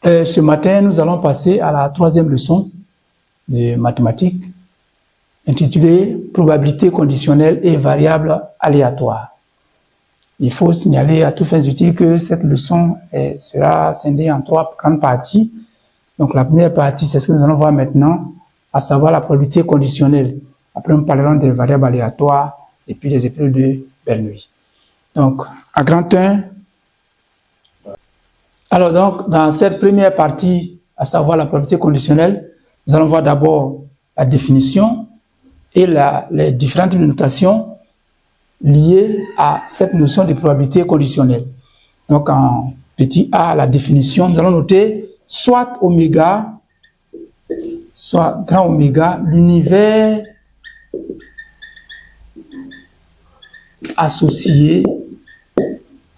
Ce matin, nous allons passer à la troisième leçon de mathématiques intitulée « Probabilité conditionnelle et variable aléatoire ». Il faut signaler à tous fins utiles que cette leçon sera scindée en trois grandes parties. Donc la première partie, c'est ce que nous allons voir maintenant, à savoir la probabilité conditionnelle. Après, nous parlerons des variables aléatoires et puis des épreuves de Bernoulli. Donc, à grand 1, alors donc, dans cette première partie, à savoir la probabilité conditionnelle, nous allons voir d'abord la définition et les différentes notations liées à cette notion de probabilité conditionnelle. Donc, en petit a, la définition, nous allons noter soit oméga, soit grand oméga, l'univers associé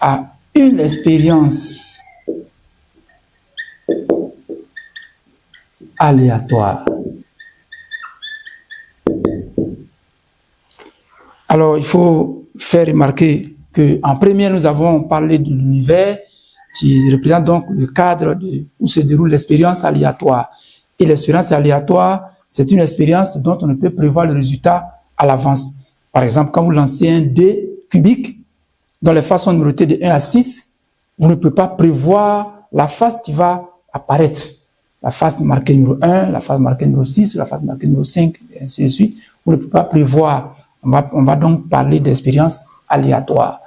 à une expérience aléatoire. Alors, il faut faire remarquer qu'en premier, nous avons parlé de l'univers qui représente donc le cadre où se déroule l'expérience aléatoire. Et l'expérience aléatoire, c'est une expérience dont on ne peut prévoir le résultat à l'avance. Par exemple, quand vous lancez un dé cubique, dont les faces sont numérotées de 1 à 6, vous ne pouvez pas prévoir la face qui va apparaître. La face marquée numéro 1, la face marquée numéro 6, la face marquée numéro 5, et ainsi de suite. Vous ne pouvez pas prévoir. On va donc parler d'expérience aléatoire.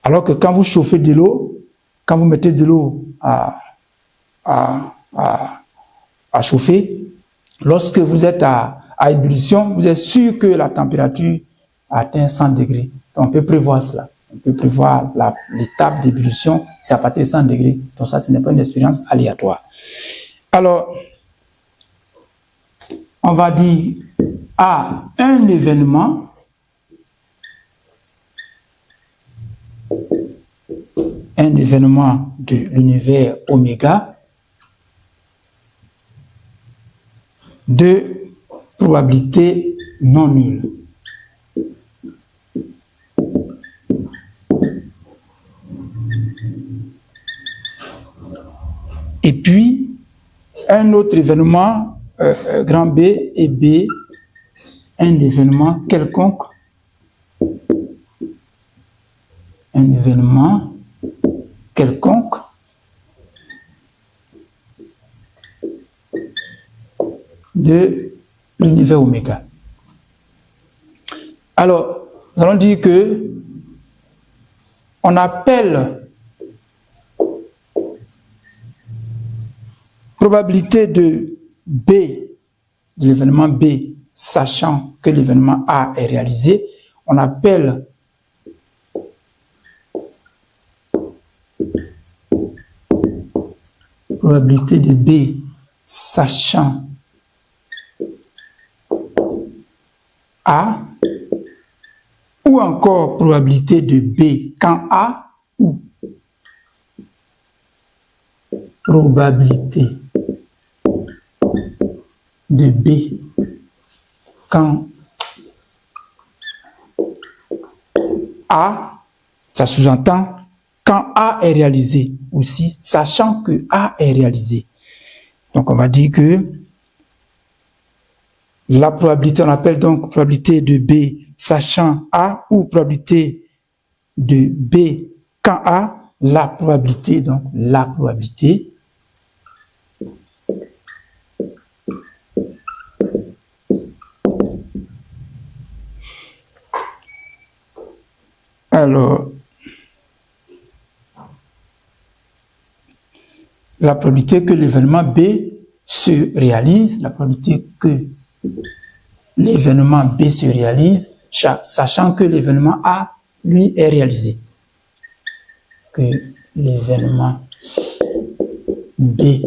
Alors que quand vous chauffez de l'eau, quand vous mettez de l'eau à chauffer, lorsque vous êtes à ébullition, vous êtes sûr que la température atteint 100 degrés. Donc on peut prévoir cela. On peut prévoir l'étape d'ébullition, c'est à partir de 100 degrés. Donc ça, ce n'est pas une expérience aléatoire. Alors, on va dire à un événement de l'univers oméga de probabilité non nulle. Et puis, un autre événement, grand B et B, un événement quelconque, de l'univers oméga. Alors, nous allons dire que on appelle probabilité de B, de l'événement B, sachant que l'événement A est réalisé, on appelle probabilité de B, sachant A, ou encore probabilité de B quand A, ou probabilité de B quand A, ça sous-entend quand A est réalisé aussi, sachant que A est réalisé. Donc on va dire que la probabilité, on appelle donc probabilité de B sachant A ou probabilité de B quand A, la probabilité, donc la probabilité alors la probabilité que l'événement B se réalise, la probabilité que l'événement B se réalise, sachant que l'événement A, lui, est réalisé. Que l'événement B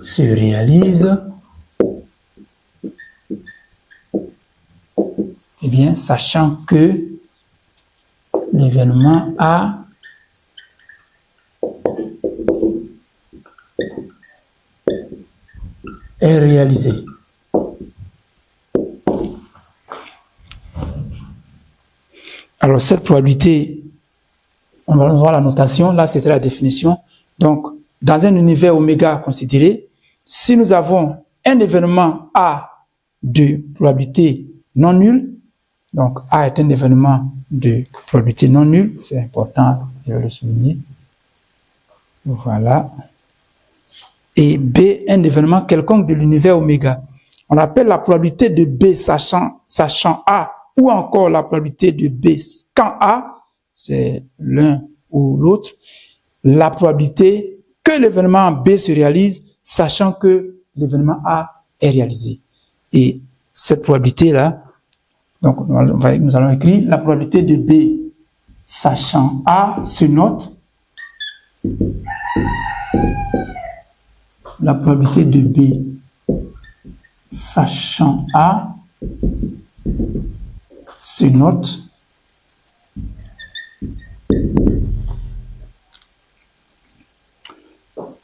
se réalise, eh bien, sachant que l'événement A est réalisé. Alors, cette probabilité, on va voir la notation, là c'était la définition. Donc, dans un univers oméga considéré, si nous avons un événement A de probabilité non nulle, donc A est un événement de probabilité non nulle, c'est important, je vais le souligner. Voilà. Et B, un événement quelconque de l'univers oméga. On appelle la probabilité de B sachant A, ou encore la probabilité de B quand A, c'est l'un ou l'autre, la probabilité que l'événement B se réalise, sachant que l'événement A est réalisé. Et cette probabilité-là, donc nous allons écrire la probabilité de B sachant A se note. La probabilité de B sachant A se note.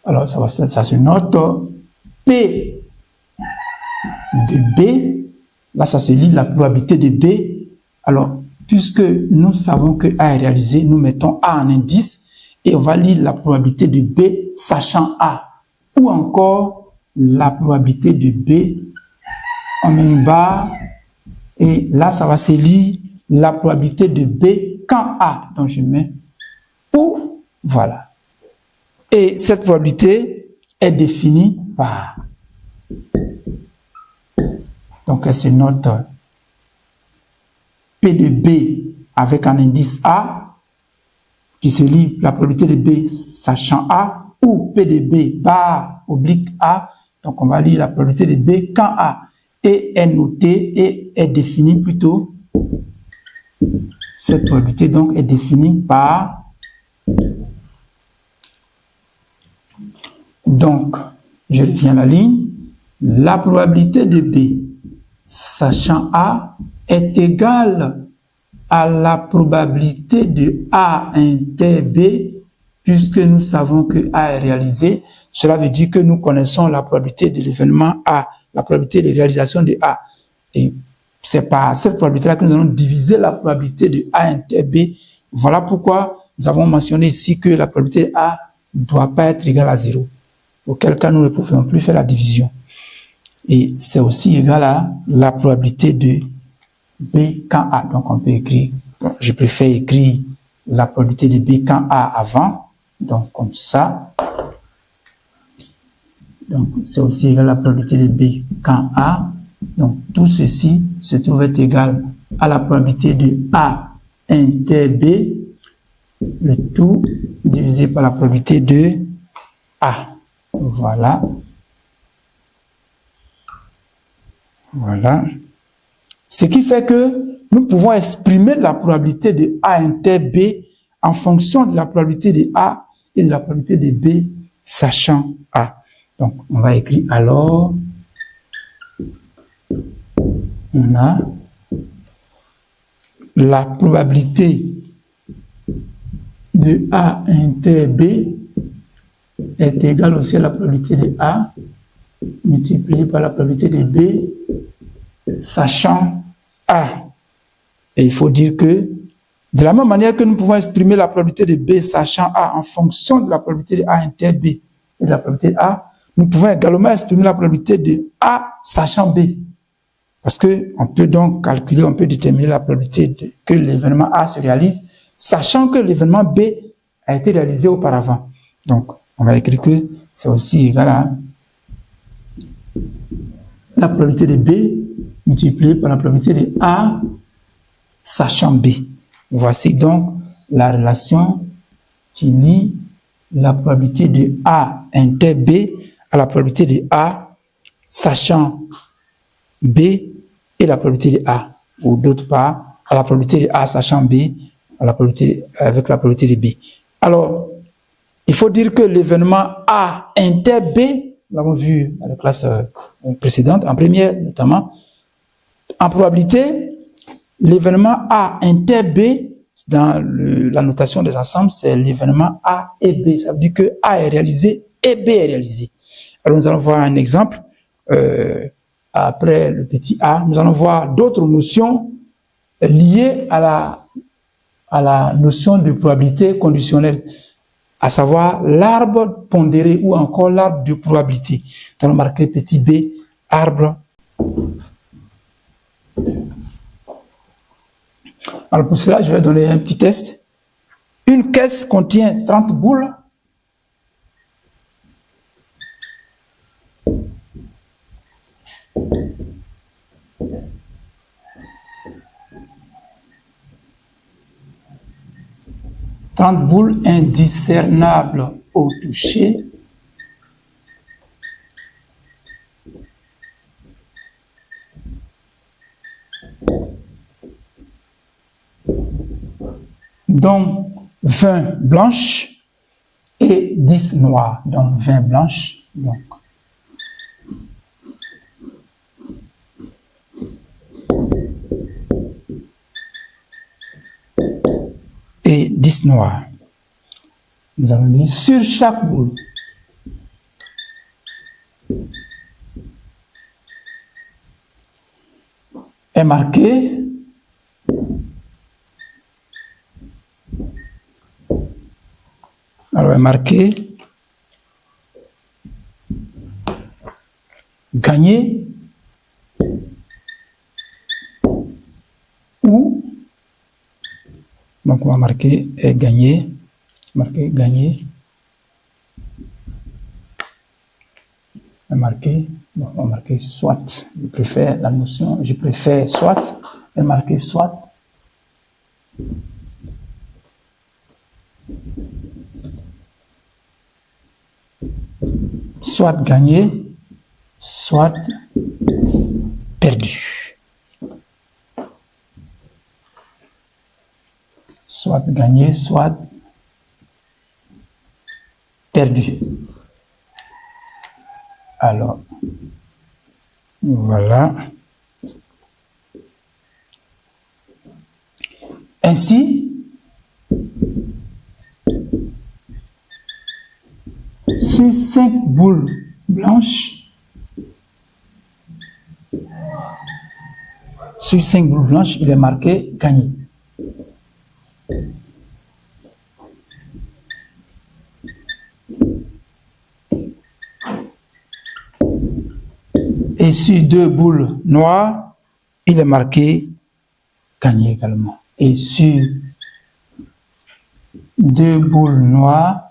Alors, ça se note. P de B, là, ça se lit la probabilité de B. Alors, puisque nous savons que A est réalisé, nous mettons A en indice et on va lire la probabilité de B sachant A. Ou encore la probabilité de B, on met une barre et là, ça va se lire la probabilité de B quand A. Donc, je mets ou, voilà. Et cette probabilité est définie par. Donc, elle se note P de B avec un indice A qui se lit la probabilité de B sachant A ou P de B barre oblique A. Donc, on va lire la probabilité de B quand A et est notée et est définie plutôt. Cette probabilité donc est définie par. Donc, je reviens à la ligne. La probabilité de B sachant A est égale à la probabilité de A inter B, puisque nous savons que A est réalisé. Cela veut dire que nous connaissons la probabilité de l'événement A, la probabilité de réalisation de A. Et c'est par cette probabilité-là que nous allons diviser la probabilité de A inter B. Voilà pourquoi nous avons mentionné ici que la probabilité de A ne doit pas être égale à 0. Auquel cas nous ne pouvons plus faire la division. Et c'est aussi égal à la probabilité de B quand A. Donc on peut écrire, je préfère écrire la probabilité de B quand A avant. Donc comme ça. Donc c'est aussi égal à la probabilité de B quand A. Donc tout ceci se trouve être égal à la probabilité de A inter B, le tout divisé par la probabilité de A. Voilà. Voilà. Ce qui fait que nous pouvons exprimer la probabilité de A inter B en fonction de la probabilité de A et de la probabilité de B sachant A. Donc, on va écrire alors, on a la probabilité de A inter B est égale aussi à la probabilité de A multiplié par la probabilité de B sachant A. Et il faut dire que de la même manière que nous pouvons exprimer la probabilité de B sachant A en fonction de la probabilité de A inter B et de la probabilité de A, nous pouvons également exprimer la probabilité de A sachant B. Parce qu'on peut donc calculer, on peut déterminer la probabilité que l'événement A se réalise, sachant que l'événement B a été réalisé auparavant. Donc, on va écrire que c'est aussi égal à la probabilité de B multipliée par la probabilité de A sachant B. Voici donc la relation qui lie la probabilité de A inter B à la probabilité de A sachant B et la probabilité de A. Ou d'autre part, à la probabilité de A sachant B à la probabilité, avec la probabilité de B. Alors, il faut dire que l'événement A inter B, nous l'avons vu dans la classe précédente, en première notamment, en probabilité, l'événement A inter B, dans la notation des ensembles, c'est l'événement A et B. Ça veut dire que A est réalisé et B est réalisé. Alors nous allons voir un exemple. Après le petit A, nous allons voir d'autres notions liées à la notion de probabilité conditionnelle. à savoir l'arbre pondéré ou encore l'arbre de probabilité. Nous allons marquer petit b, arbre. Alors pour cela, je vais donner un petit test. Une caisse contient 30 boules. Boules indiscernables au toucher. Dont 20 blanches et 10 noires. Donc 20 blanches. Donc. Et 10 noirs. Nous allons dire sur chaque boule. Est marqué gagner ou donc on va marquer gagner, marquer gagner, on va marquer soit, je préfère la notion, je préfère soit, et marquer soit. Soit gagné, soit perdu. Soit gagné, soit perdu. Alors, voilà. Ainsi, sur 5 boules blanches, il est marqué gagné. Et sur 2 boules noires, il est marqué gagné également. Et sur 2 boules noires,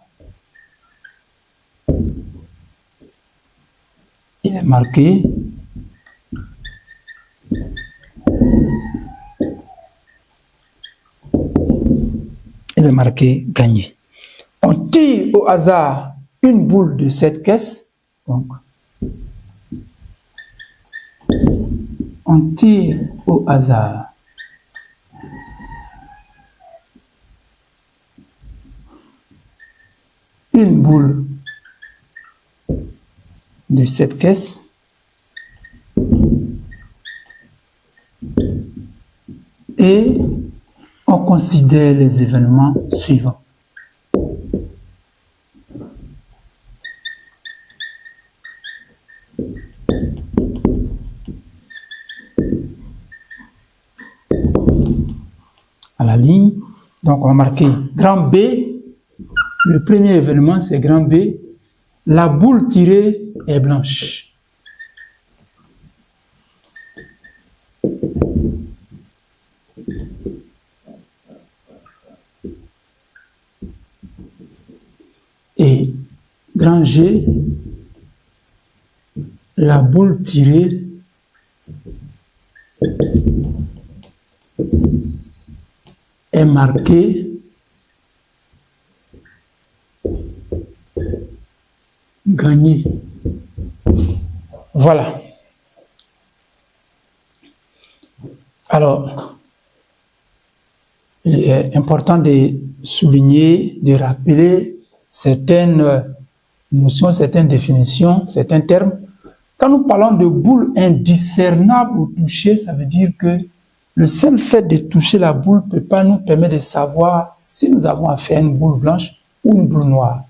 il est marqué gagné. On tire au hasard une boule de cette caisse. Donc, on tire au hasard une boule de cette caisse et on considère les événements suivants. À la ligne, donc on va marquer grand B. Le premier événement, c'est grand B. La boule tirée est blanche. Et grand G, la boule tirée est marquée gagné. Voilà. Alors, il est important de souligner, de rappeler certaines notions, certaines définitions, certains termes. Quand nous parlons de boule indiscernable au toucher, ça veut dire que le seul fait de toucher la boule ne peut pas nous permettre de savoir si nous avons affaire à une boule blanche ou une boule noire.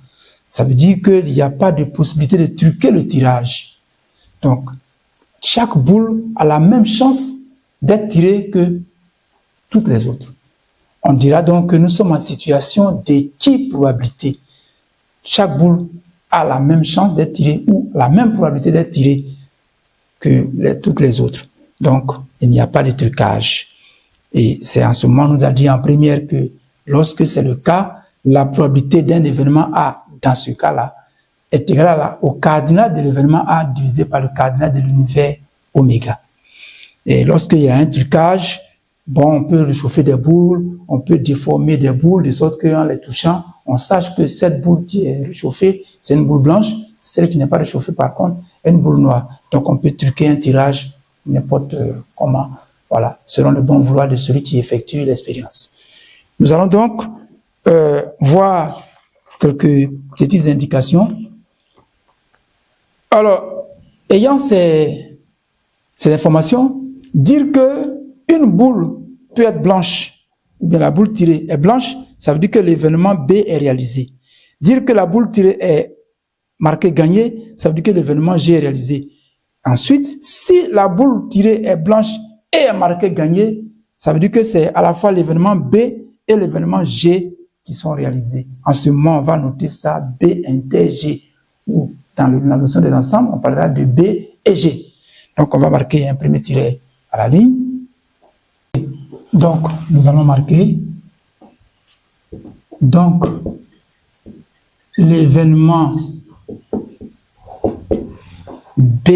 Ça veut dire qu'il n'y a pas de possibilité de truquer le tirage. Donc, chaque boule a la même chance d'être tirée que toutes les autres. On dira donc que nous sommes en situation d'équiprobabilité. chaque boule a la même chance d'être tirée ou la même probabilité d'être tirée que toutes les autres. Donc, il n'y a pas de trucage. Et c'est en ce moment, on nous a dit en première que lorsque c'est le cas, la probabilité d'un événement A, dans ce cas-là, est égale au cardinal de l'événement A divisé par le cardinal de l'univers oméga. Et lorsqu'il y a un trucage, bon, on peut réchauffer des boules, on peut déformer des boules, de sorte qu'en les touchant, on sache que cette boule qui est réchauffée, c'est une boule blanche, celle qui n'est pas réchauffée, par contre, est une boule noire. Donc, on peut truquer un tirage n'importe comment, voilà, selon le bon vouloir de celui qui effectue l'expérience. Nous allons donc voir quelques petites indications. Alors, ayant ces informations, dire que une boule peut être blanche, ou bien la boule tirée est blanche, ça veut dire que l'événement B est réalisé. Dire que la boule tirée est marquée gagnée, ça veut dire que l'événement G est réalisé. Ensuite, si la boule tirée est blanche et est marquée gagnée, ça veut dire que c'est à la fois l'événement B et l'événement G qui sont réalisés. En ce moment, on va noter ça B inter G, ou dans la notion des ensembles, on parlera de B et G. Donc, on va marquer un premier tiret à la ligne. Donc, nous allons marquer donc l'événement B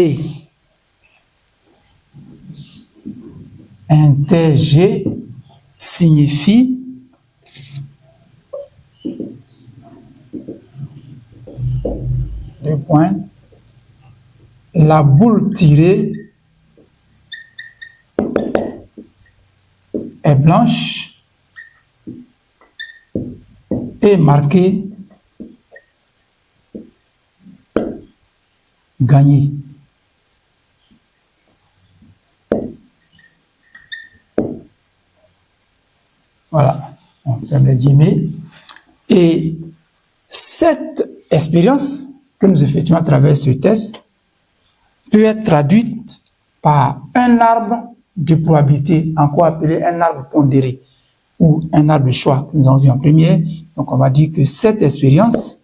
inter G signifie deux points, la boule tirée est blanche et marquée gagnée. Voilà, on ferme les guillemets. Et cette expérience que nous effectuons à travers ce test peut être traduite par un arbre de probabilité, encore appelé un arbre pondéré ou un arbre de choix que nous avons vu en première. Donc on va dire que cette expérience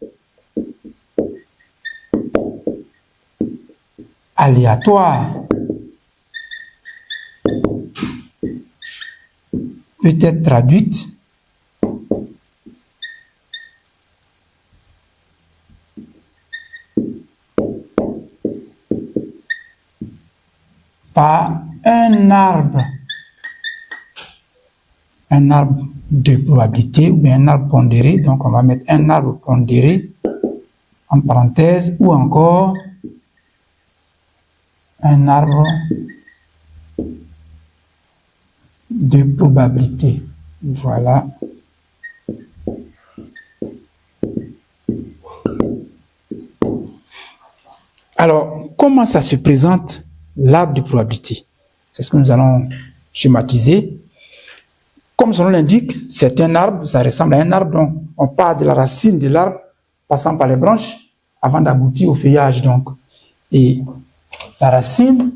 aléatoire peut être traduite par un arbre de probabilité ou bien un arbre pondéré. Donc on va mettre un arbre pondéré en parenthèse, ou encore un arbre de probabilité. Voilà. Alors, comment ça se présente l'arbre de probabilité? C'est ce que nous allons schématiser. Comme son nom l'indique, c'est un arbre, ça ressemble à un arbre, donc on part de la racine de l'arbre, passant par les branches, avant d'aboutir au feuillage. Donc. Et la racine,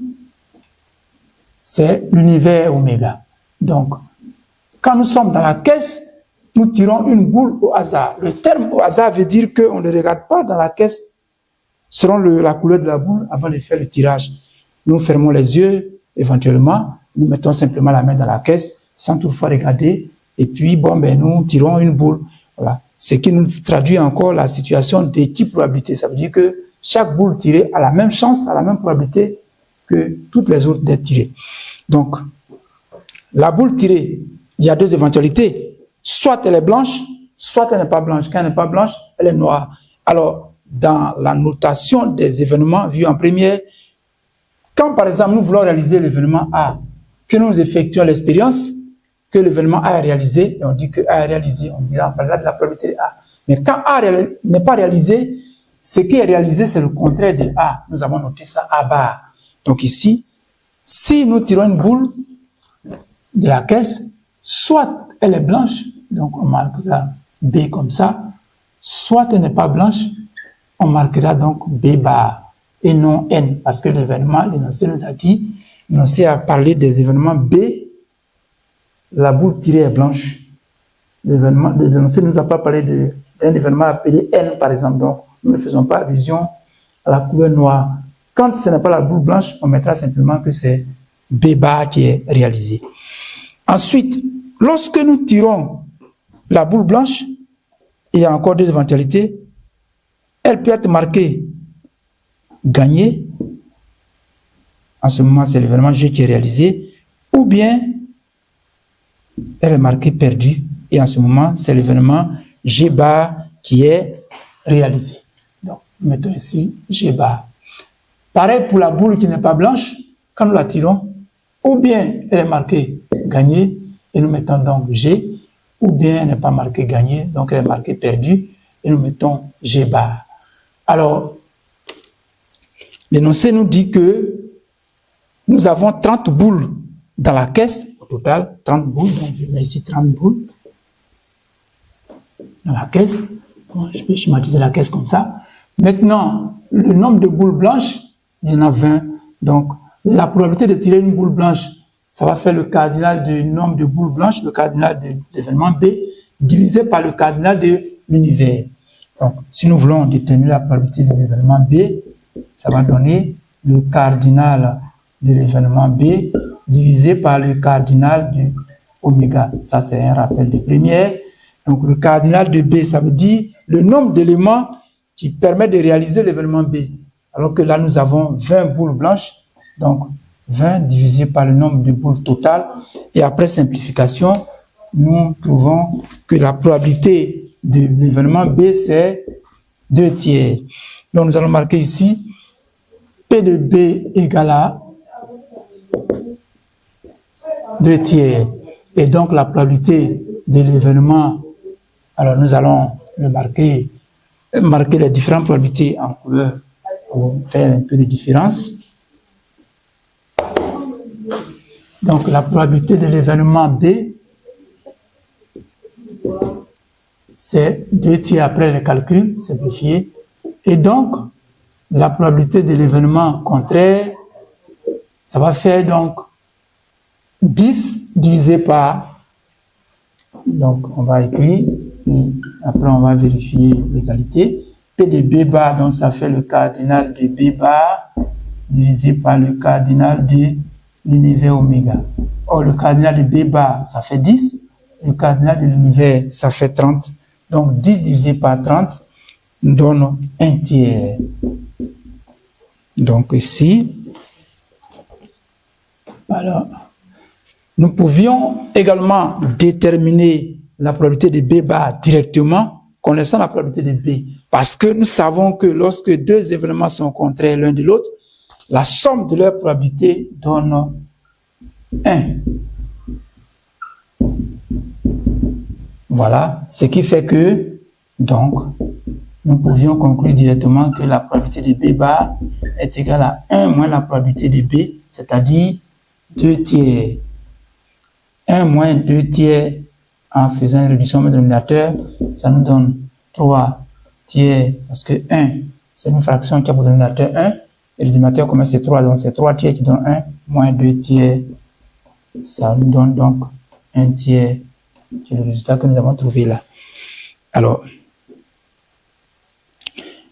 c'est l'univers oméga. Donc, quand nous sommes dans la caisse, nous tirons une boule au hasard. Le terme au hasard veut dire qu'on ne regarde pas dans la caisse selon la couleur de la boule avant de faire le tirage. Nous fermons les yeux, éventuellement, nous mettons simplement la main dans la caisse sans toutefois regarder, et puis bon, ben, nous tirons une boule. Voilà. Ce qui nous traduit encore la situation d'équiprobabilité. Ça veut dire que chaque boule tirée a la même chance, a la même probabilité que toutes les autres d'être tirées. Donc, la boule tirée, il y a deux éventualités. Soit elle est blanche, soit elle n'est pas blanche. Quand elle n'est pas blanche, elle est noire. Alors, dans la notation des événements vus en première, quand par exemple nous voulons réaliser l'événement A, que nous effectuons l'expérience, que l'événement A est réalisé, et on dit que A est réalisé, on dira en parlant de la probabilité de A. Mais quand A n'est pas réalisé, ce qui est réalisé, c'est le contraire de A. Nous avons noté ça A bar. Donc ici, si nous tirons une boule de la caisse, soit elle est blanche, donc on marquera B comme ça, soit elle n'est pas blanche, on marquera donc B bar et non N, parce que l'événement, l'énoncé nous a dit, l'énoncé a parlé des événements B, la boule tirée est blanche. L'énoncé ne nous a pas parlé de d'un événement appelé N, par exemple. Donc, nous ne faisons pas allusion à la couleur noire. Quand ce n'est pas la boule blanche, on mettra simplement que c'est B bar qui est réalisé. Ensuite, lorsque nous tirons la boule blanche, il y a encore deux éventualités. Elle peut être marquée gagné. En ce moment, c'est l'événement G qui est réalisé. Ou bien, elle est marquée perdu. Et en ce moment, c'est l'événement G bar qui est réalisé. Donc, mettons ici G bar. Pareil pour la boule qui n'est pas blanche, quand nous la tirons, ou bien elle est marquée gagné, et nous mettons donc G, ou bien elle n'est pas marquée gagné, donc elle est marquée perdu, et nous mettons G bar. Alors, l'énoncé nous dit que nous avons 30 boules dans la caisse, au total 30 boules, donc je mets ici 30 boules dans la caisse. Bon, je peux schématiser la caisse comme ça. Maintenant, le nombre de boules blanches, il y en a 20. Donc, la probabilité de tirer une boule blanche, ça va faire le cardinal du nombre de boules blanches, le cardinal de l'événement B, divisé par le cardinal de l'univers. Donc, si nous voulons déterminer la probabilité de l'événement B, ça va donner le cardinal de l'événement B divisé par le cardinal de oméga. Ça, c'est un rappel de première. Donc, le cardinal de B, ça veut dire le nombre d'éléments qui permet de réaliser l'événement B. Alors que là, nous avons 20 boules blanches. Donc, 20 divisé par le nombre de boules totales. Et après simplification, nous trouvons que la probabilité de l'événement B, c'est 2 tiers. Donc, nous allons marquer ici P de B égale à 2 tiers. Et donc, la probabilité de l'événement, alors nous allons le marquer les différentes probabilités en couleur pour faire un peu de différence. Donc, la probabilité de l'événement B, c'est 2 tiers après le calcul, simplifié. Et donc, la probabilité de l'événement contraire, ça va faire donc 10 divisé par, donc on va écrire, et après on va vérifier l'égalité. P de B bar, donc ça fait le cardinal de B bar divisé par le cardinal de l'univers oméga. Or, le cardinal de B bar, ça fait 10. Le cardinal de l'univers, ça fait 30. Donc, 10 divisé par 30 donne 1 tiers. Donc, ici, alors, nous pouvions également déterminer la probabilité de B bar directement, connaissant la probabilité de B. Parce que nous savons que lorsque deux événements sont contraires l'un de l'autre, la somme de leur probabilité donne 1. Voilà, ce qui fait que, donc, nous pouvions conclure directement que la probabilité de B bar est égale à 1 moins la probabilité de B, c'est-à-dire 2 tiers. 1 moins 2 tiers en faisant une réduction au dénominateur, ça nous donne 3 tiers, parce que 1, c'est une fraction qui a pour dénominateur 1, et le dénominateur commun c'est 3, donc c'est 3 tiers qui donne 1, moins 2 tiers, ça nous donne donc 1 tiers, c'est le résultat que nous avons trouvé là. Alors,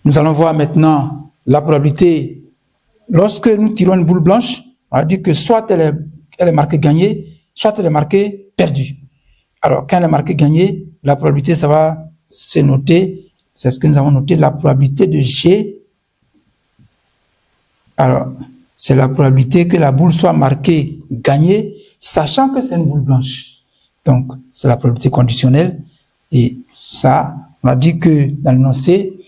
nous allons voir maintenant la probabilité. Lorsque nous tirons une boule blanche, on va dire que soit elle est marquée gagnée, soit elle est marquée perdue. Alors, quand elle est marquée gagnée, la probabilité, ça va se noter, c'est ce que nous avons noté, la probabilité de G. Alors, c'est la probabilité que la boule soit marquée gagnée, sachant que c'est une boule blanche. Donc, c'est la probabilité conditionnelle. Et ça, on a dit que dans l'énoncé,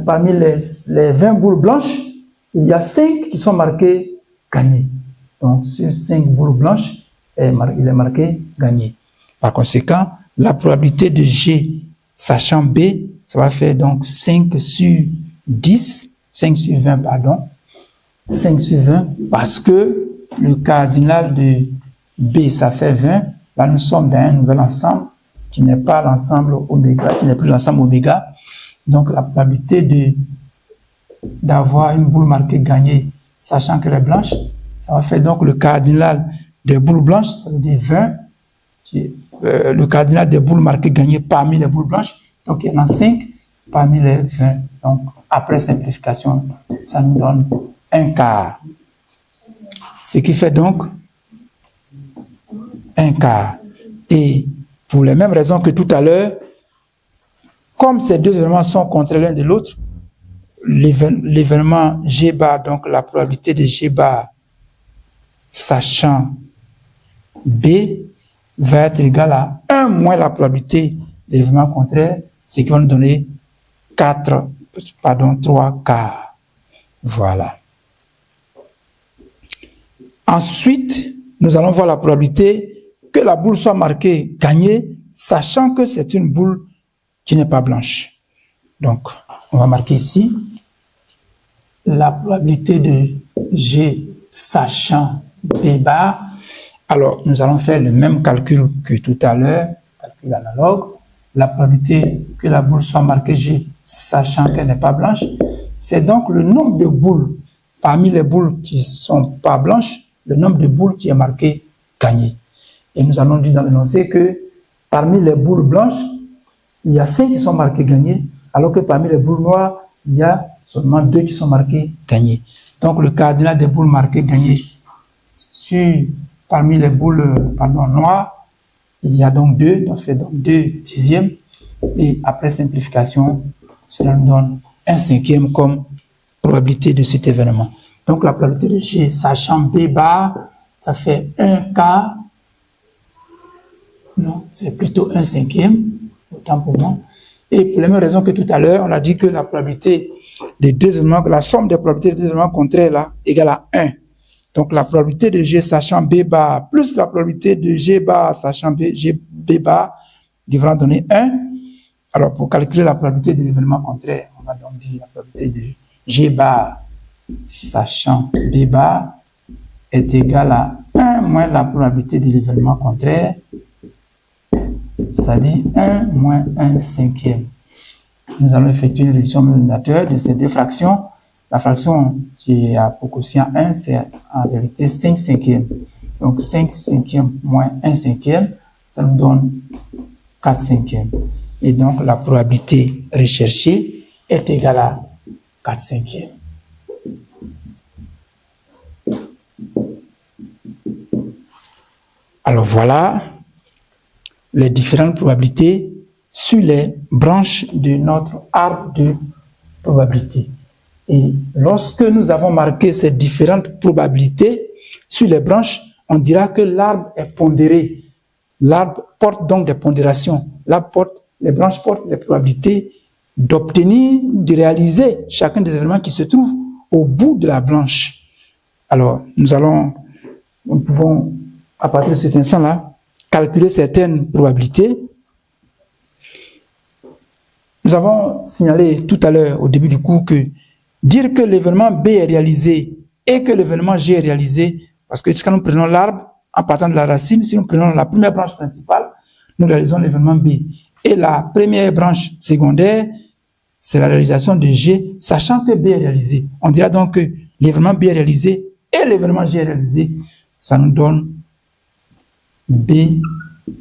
parmi les 20 boules blanches, il y a 5 qui sont marquées gagnées. Donc, sur 5 boules blanches, il est marqué gagné. Par conséquent, la probabilité de G, sachant B, ça va faire donc 5 sur 10, 5 sur 20, pardon, 5 sur 20, parce que le cardinal de B, ça fait 20. Là, nous sommes dans un nouvel ensemble qui n'est pas l'ensemble oméga, qui n'est plus l'ensemble oméga. Donc, la probabilité d'avoir une boule marquée gagnée, sachant qu'elle est blanche, ça va faire donc le cardinal des boules blanches, ça veut dire 20, qui est le cardinal des boules marquées gagnées parmi les boules blanches. Donc, il y en a 5 parmi les 20. Donc, après simplification, ça nous donne un quart. Ce qui fait donc un quart. Et pour les mêmes raisons que tout à l'heure, comme ces deux événements sont contraires l'un de l'autre, l'événement G bar, donc la probabilité de G bar sachant B va être égal à 1 moins la probabilité de l'événement contraire, ce qui va nous donner 3 quarts. Voilà. Ensuite, nous allons voir la probabilité que la boule soit marquée gagnée, sachant que c'est une boule qui n'est pas blanche. Donc, on va marquer ici la probabilité de G sachant B bar. Alors, nous allons faire le même calcul que tout à l'heure, calcul analogue. La probabilité que la boule soit marquée G sachant qu'elle n'est pas blanche, c'est donc le nombre de boules parmi les boules qui ne sont pas blanches, le nombre de boules qui est marqué gagné. Et nous allons dire dans l'énoncé que parmi les boules blanches, il y a 5 qui sont marquées gagnées, alors que parmi les boules noires, il y a seulement 2 qui sont marquées gagnées. Donc le cardinal des boules marquées gagnées parmi les boules noires, il y a donc 2, on fait donc 2 dixièmes, et après simplification, cela nous donne 1/5 comme probabilité de cet événement. Donc la probabilité de G sachant B bar, ça fait 1 quart. Non, c'est plutôt 1/5, autant pour moi. Et pour la même raison que tout à l'heure, on a dit que la probabilité des deux événements, la somme des probabilités des deux événements contraires là, égale à 1. Donc la probabilité de G sachant B bar plus la probabilité de G bar sachant B bar devra donner 1. Alors pour calculer la probabilité de l'événement contraire, on va donc dire la probabilité de G bar sachant B bar est égale à 1 moins la probabilité de l'événement contraire, c'est-à-dire 1 moins 1/5. Nous allons effectuer une réduction au dénominateur de ces deux fractions. La fraction qui a pour quotient 1, c'est en réalité 5/5. Donc 5/5 moins 1/5, ça nous donne 4/5. Et donc la probabilité recherchée est égale à 4/5. Alors voilà les différentes probabilités sur les branches de notre arbre de probabilité. Et lorsque nous avons marqué ces différentes probabilités sur les branches, on dira que l'arbre est pondéré. L'arbre porte donc des pondérations. Les branches portent les probabilités d'obtenir, de réaliser chacun des événements qui se trouvent au bout de la branche. Alors, nous pouvons, à partir de cet instant-là, calculer certaines probabilités. Nous avons signalé tout à l'heure, au début du cours, que dire que l'événement B est réalisé et que l'événement G est réalisé, parce que quand nous prenons l'arbre, en partant de la racine, si nous prenons la première branche principale, nous réalisons l'événement B. Et la première branche secondaire, c'est la réalisation de G, sachant que B est réalisé. On dira donc que l'événement B est réalisé et l'événement G est réalisé. Ça nous donne B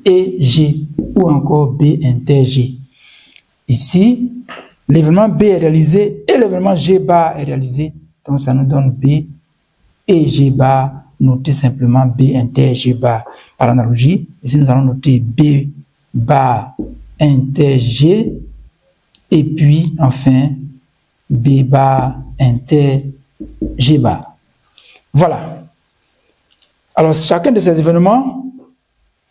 et G, ou encore B inter G. Ici, l'événement B est réalisé et l'événement G bar est réalisé. Donc ça nous donne B et G bar, noter simplement B inter G bar. Par analogie, ici nous allons noter B bar inter G et puis enfin B bar inter G bar. Voilà. Alors chacun de ces événements,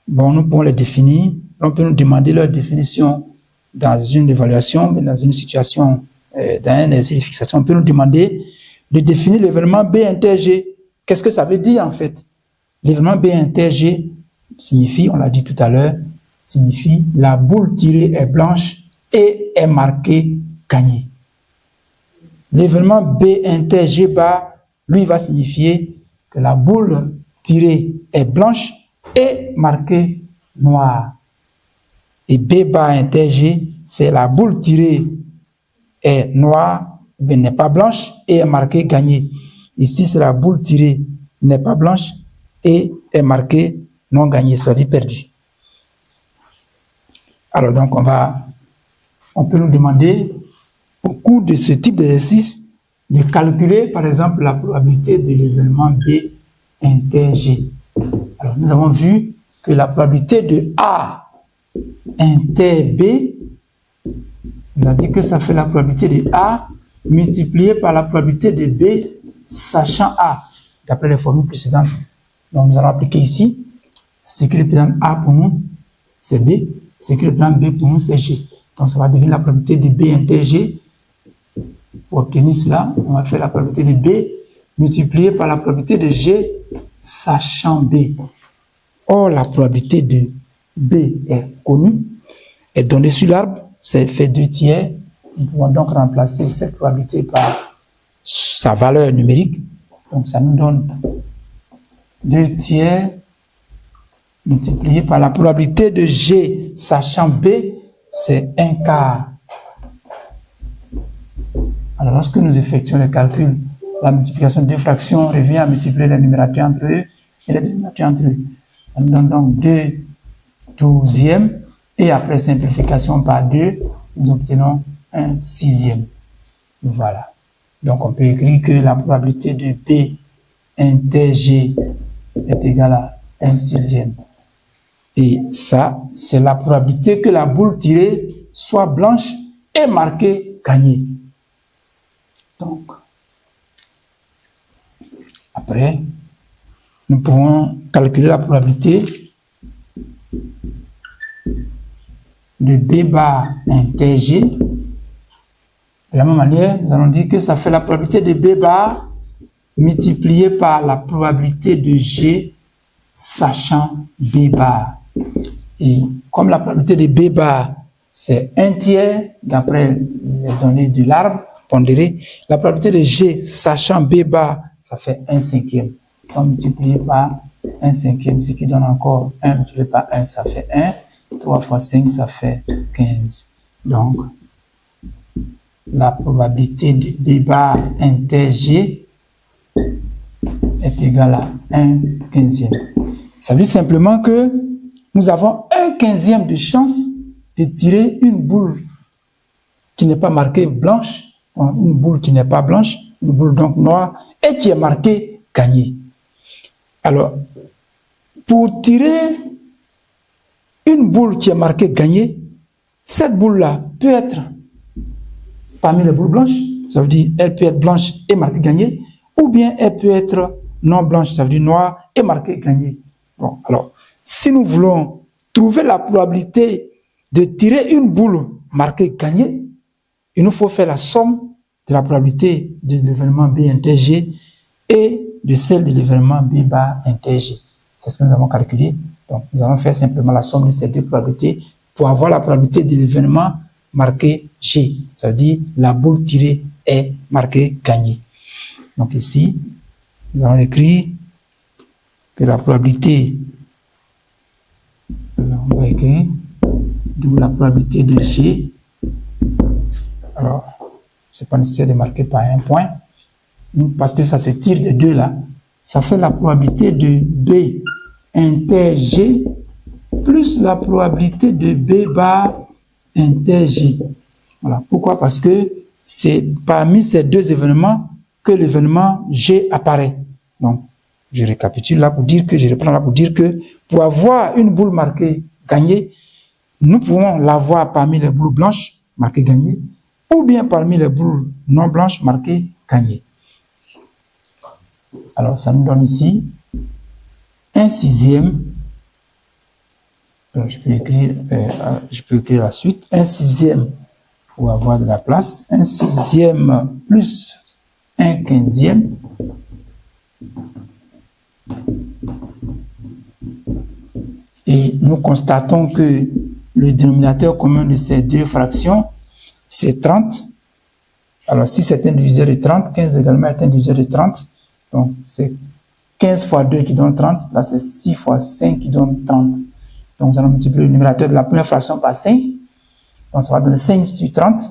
nous pouvons les définir. On peut nous demander leur définition dans une évaluation, mais dans une situation, dans un exercice de fixation, on peut nous demander de définir l'événement B inter G. Qu'est-ce que ça veut dire en fait? L'événement B inter G signifie, on l'a dit tout à l'heure, signifie la boule tirée est blanche et est marquée gagnée. L'événement B inter G bar, lui, va signifier que la boule tirée est blanche et marquée noire. Et B bar inter G, c'est la boule tirée est noire, mais n'est pas blanche et est marquée gagnée. Ici, c'est la boule tirée n'est pas blanche et est marquée non gagnée, c'est-à-dire perdue. Alors donc on peut nous demander au cours de ce type d'exercice de calculer par exemple la probabilité de l'événement B inter G. Alors nous avons vu que la probabilité de A inter B, on a dit que ça fait la probabilité de A multipliée par la probabilité de B sachant A, d'après les formules précédentes. Donc nous allons appliquer ici, ce qui représente A pour nous, c'est B, ce qui représente B pour nous, c'est G. Donc ça va devenir la probabilité de B inter G. Pour obtenir cela, on va faire la probabilité de B multipliée par la probabilité de G sachant B. Or, la probabilité de B est connue, est donnée sur l'arbre, c'est fait 2 tiers. Nous pouvons donc remplacer cette probabilité par sa valeur numérique. Donc ça nous donne 2 tiers multiplié par la probabilité de G sachant B, c'est 1 quart. Alors lorsque nous effectuons les calculs, la multiplication de deux fractions revient à multiplier les numérateurs entre eux et les dénominateurs entre eux. Ça nous donne donc 2 douzièmes et après simplification par 2, nous obtenons 1 sixième. Voilà. Donc on peut écrire que la probabilité de B inter G est égale à 1 sixième. Et ça, c'est la probabilité que la boule tirée soit blanche et marquée gagnée. Donc, après, nous pouvons calculer la probabilité de B bar inter G. De la même manière, nous allons dire que ça fait la probabilité de B bar multipliée par la probabilité de G sachant B bar. Et comme la probabilité de B bar, c'est 1 tiers, d'après les données de l'arbre pondéré, la probabilité de G sachant B bar, ça fait 1 cinquième. On multiplie par 1 cinquième, ce qui donne encore 1 multiplié par 1, ça fait 1. 3 fois 5, ça fait 15. Donc, la probabilité de B bar inter G est égale à 1 quinzième. Ça veut dire simplement que nous avons 1 quinzième de chance de tirer une boule qui n'est pas marquée blanche, une boule qui n'est pas blanche, une boule donc noire, et qui est marquée gagnée. Alors, pour tirer une boule qui est marquée gagnée, cette boule-là peut être parmi les boules blanches, ça veut dire elle peut être blanche et marquée gagnée, ou bien elle peut être non blanche, ça veut dire noire et marquée gagnée. Bon, alors, si nous voulons trouver la probabilité de tirer une boule marquée gagnée, il nous faut faire la somme de la probabilité de l'événement B inter G et de celle de l'événement B bar inter G. C'est ce que nous avons calculé. Donc, nous allons faire simplement la somme de ces deux probabilités pour avoir la probabilité de l'événement marqué G. Ça veut dire la boule tirée est marquée gagnée. Donc ici, nous allons écrire que la probabilité, on va écrire, d'où la probabilité de G. Alors, c'est pas nécessaire de marquer par un point, parce que ça se tire de deux là. Ça fait la probabilité de B inter G plus la probabilité de B bar inter G. Voilà. Pourquoi? Parce que c'est parmi ces deux événements que l'événement G apparaît. Donc, je récapitule là pour dire que, je reprends là pour dire que pour avoir une boule marquée gagnée, nous pouvons l'avoir parmi les boules blanches marquées gagnées, ou bien parmi les boules non blanches marquées gagnées. Alors, ça nous donne ici 1 sixième. Alors, je peux écrire la suite. 1 sixième pour avoir de la place. 1 sixième plus 1 quinzième. Et nous constatons que le dénominateur commun de ces deux fractions, c'est 30. Alors, si c'est un diviseur de 30, 15 également est un diviseur de 30. Donc, c'est 15 fois 2 qui donne 30. Là, c'est 6 fois 5 qui donne 30. Donc, nous allons multiplier le numérateur de la première fraction par 5. Donc, ça va donner 5 sur 30.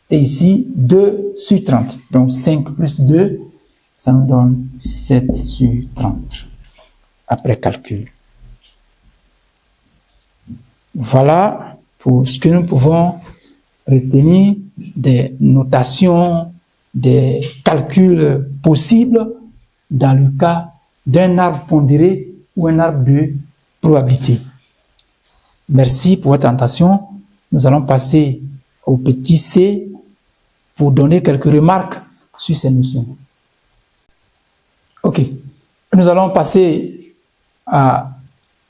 Et ici, 2 sur 30. Donc, 5 plus 2, ça nous donne 7 sur 30. Après calcul. Voilà pour ce que nous pouvons retenir des notations, des calculs possibles dans le cas d'un arbre pondéré ou un arbre de probabilité. Merci pour votre attention. Nous allons passer au petit c pour donner quelques remarques sur ces notions. Ok. Nous allons passer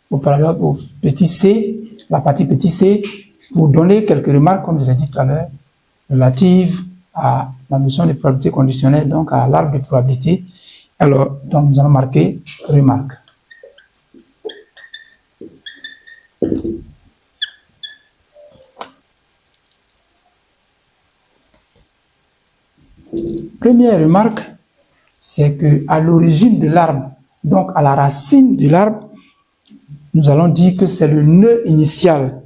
au petit c, la partie petit c, pour donner quelques remarques, comme je l'ai dit tout à l'heure, relatives à la notion de probabilité conditionnelle, donc à l'arbre de probabilité. Alors, donc nous allons marquer remarque. Première remarque, c'est que à l'origine de l'arbre, donc à la racine de l'arbre, nous allons dire que c'est le nœud initial.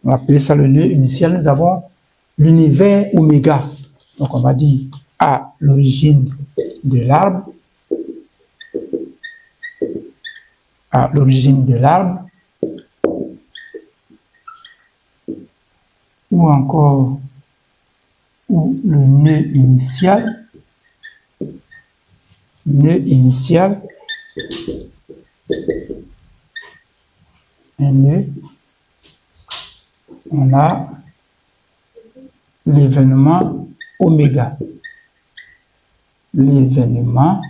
On va appeler ça le nœud initial. Nous avons l'univers oméga. Donc on va dire à l'origine de l'arbre, à l'origine de l'arbre, ou encore ou le nœud initial, un nœud, on a l'événement oméga, l'événement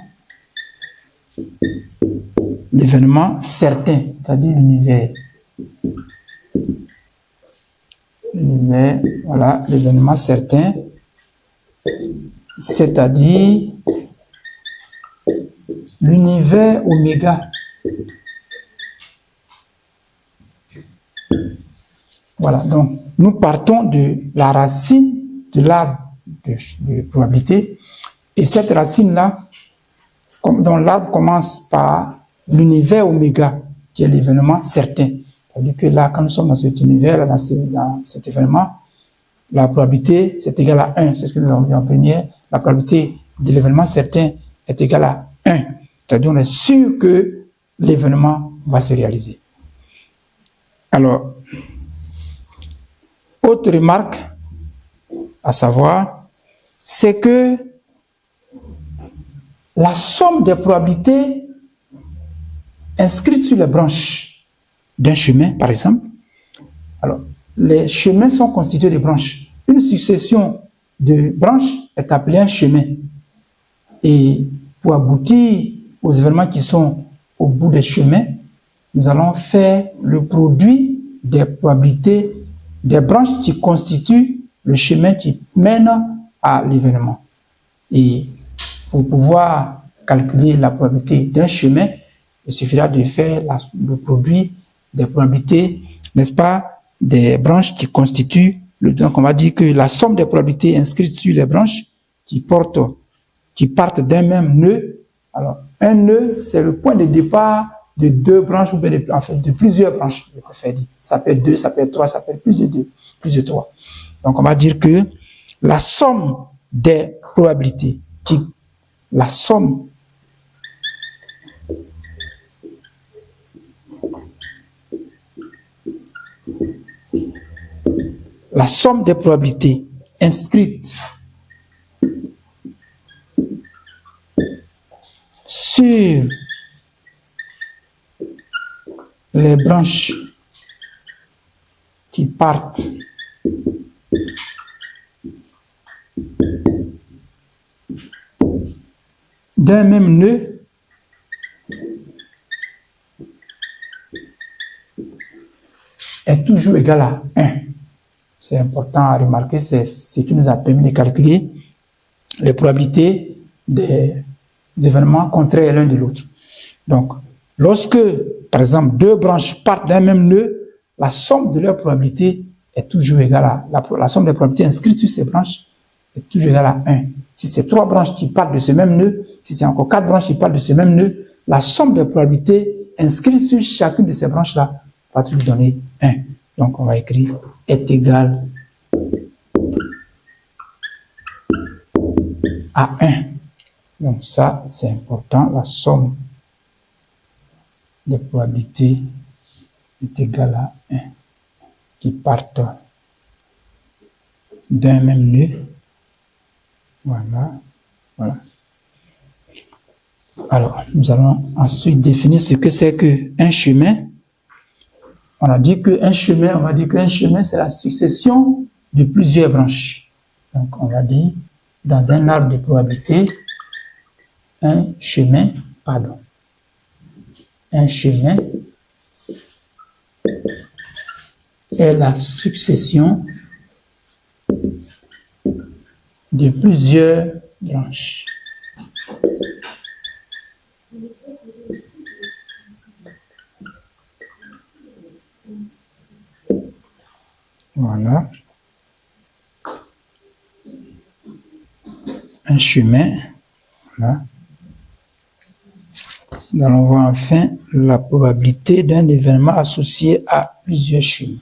certain, c'est-à-dire l'univers, voilà, l'événement certain, c'est-à-dire l'univers oméga. Voilà, donc nous partons de la racine de l'arbre de probabilité, et cette racine-là, dont l'arbre commence par l'univers oméga, qui est l'événement certain. C'est-à-dire que là, quand nous sommes dans cet univers, dans cet événement, la probabilité, c'est égal à 1. C'est ce que nous avons dit en première. La probabilité de l'événement certain est égale à 1. C'est-à-dire qu'on est sûr que l'événement va se réaliser. Alors, autre remarque à savoir, c'est que la somme des probabilités inscrites sur les branches d'un chemin, par exemple. Alors, les chemins sont constitués de branches. Une succession de branches est appelée un chemin. Et pour aboutir aux événements qui sont au bout des chemins, nous allons faire le produit des probabilités des branches qui constituent le chemin qui mène à l'événement. Et pour pouvoir calculer la probabilité d'un chemin, il suffira de faire le produit des probabilités, n'est-ce pas, des branches qui constituent donc on va dire que la somme des probabilités inscrites sur les branches qui partent d'un même nœud. Alors, un nœud, c'est le point de départ de deux branches, ou bien de plusieurs branches, je préfère dire. Ça peut être 2, ça peut être 3, ça peut être plus de 2, plus de 3. Donc, on va dire que la somme des probabilités, la somme des probabilités inscrites sur les branches qui partent d'un même nœud est toujours égal à 1. C'est important à remarquer, c'est ce qui nous a permis de calculer les probabilités des événements contraires l'un de l'autre. Donc, lorsque, par exemple, deux branches partent d'un même nœud, la somme de leurs probabilités est toujours égale à la somme des probabilités inscrites sur ces branches est toujours égale à 1. Si c'est 3 branches qui partent de ce même nœud, si c'est encore 4 branches qui partent de ce même nœud, la somme des probabilités inscrites sur chacune de ces branches-là va toujours donner 1. Donc, on va écrire est égal à 1. Donc, ça, c'est important. La somme des probabilités est égale à 1. qui partent d'un même nœud. Voilà, voilà. Alors, nous allons ensuite définir ce que c'est qu'un chemin. On a dit qu'un chemin, on va dire qu'un chemin, c'est la succession de plusieurs branches. Donc, on va dire, dans un arbre de probabilité, un chemin est la succession de plusieurs branches. Voilà. Un chemin. Voilà. Nous allons voir enfin la probabilité d'un événement associé à plusieurs chemins.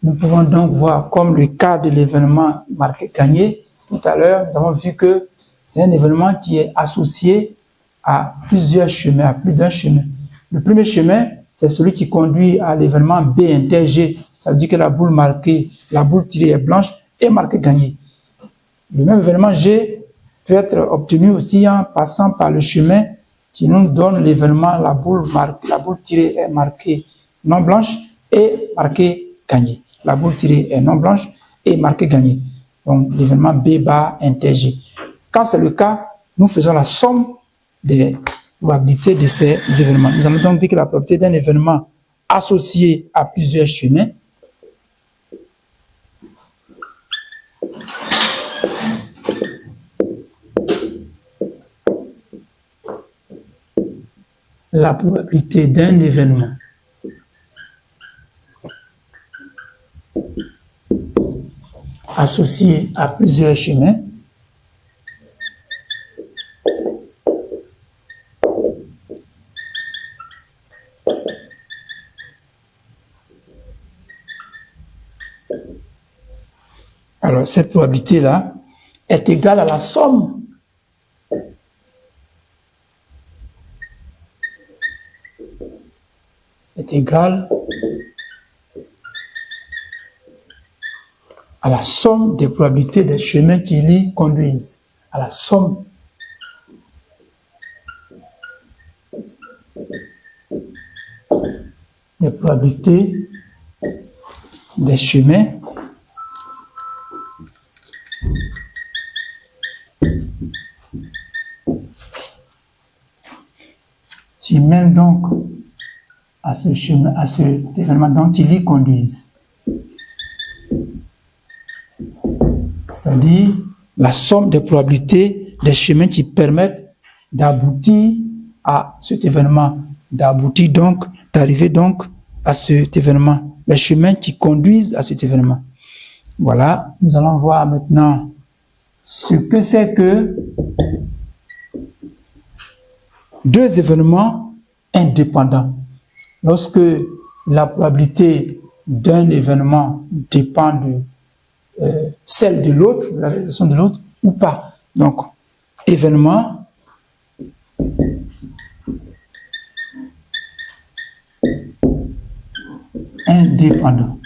Nous pouvons donc voir comme le cas de l'événement marqué gagné. Tout à l'heure, nous avons vu que c'est un événement qui est associé à plusieurs chemins, à plus d'un chemin. Le premier chemin, c'est celui qui conduit à l'événement B inter G. Ça veut dire que la boule marquée, la boule tirée est blanche et marquée gagné. Le même événement G peut être obtenu aussi en passant par le chemin qui nous donne l'événement, la boule tirée est marquée non blanche et marquée gagné. La boule tirée est non blanche et marquée gagné. Donc l'événement B bar inter G. Quand c'est le cas, nous faisons la somme des probabilités de ces événements. Nous allons donc dire que la probabilité d'un événement associé à plusieurs chemins la probabilité d'un événement associé à plusieurs chemins alors cette probabilité-là est égale à la somme est égale à la somme des probabilités des chemins qui y conduisent, à la somme des probabilités des chemins qui mènent donc à ce chemin, à cet événement donc qui y conduisent. C'est-à-dire la somme des probabilités des chemins qui permettent d'aboutir à cet événement, d'aboutir donc, d'arriver donc à cet événement, les chemins qui conduisent à cet événement. Voilà, nous allons voir maintenant ce que c'est que deux événements indépendants. Lorsque la probabilité d'un événement dépend de celle de l'autre, la réalisation de l'autre, ou pas. Donc, événement indépendant.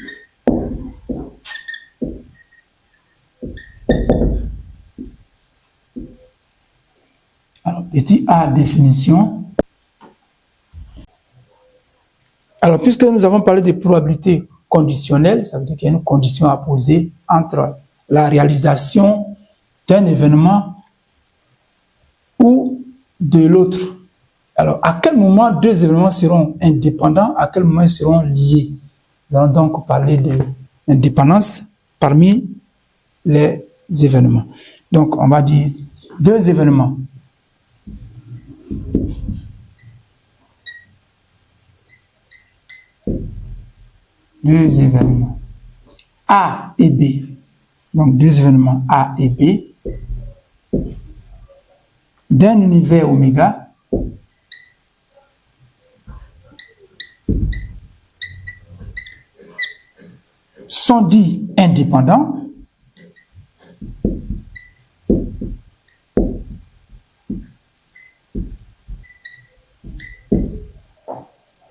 Alors, petit a, définition. Alors, puisque nous avons parlé de probabilité conditionnelle, ça veut dire qu'il y a une condition à poser entre la réalisation d'un événement ou de l'autre. Alors, à quel moment deux événements seront indépendants, à quel moment ils seront liés? Nous allons donc parler de l'indépendance parmi les événements. Donc, on va dire deux événements. Deux événements A et B. Donc, deux événements A et B d'un univers oméga sont dits indépendants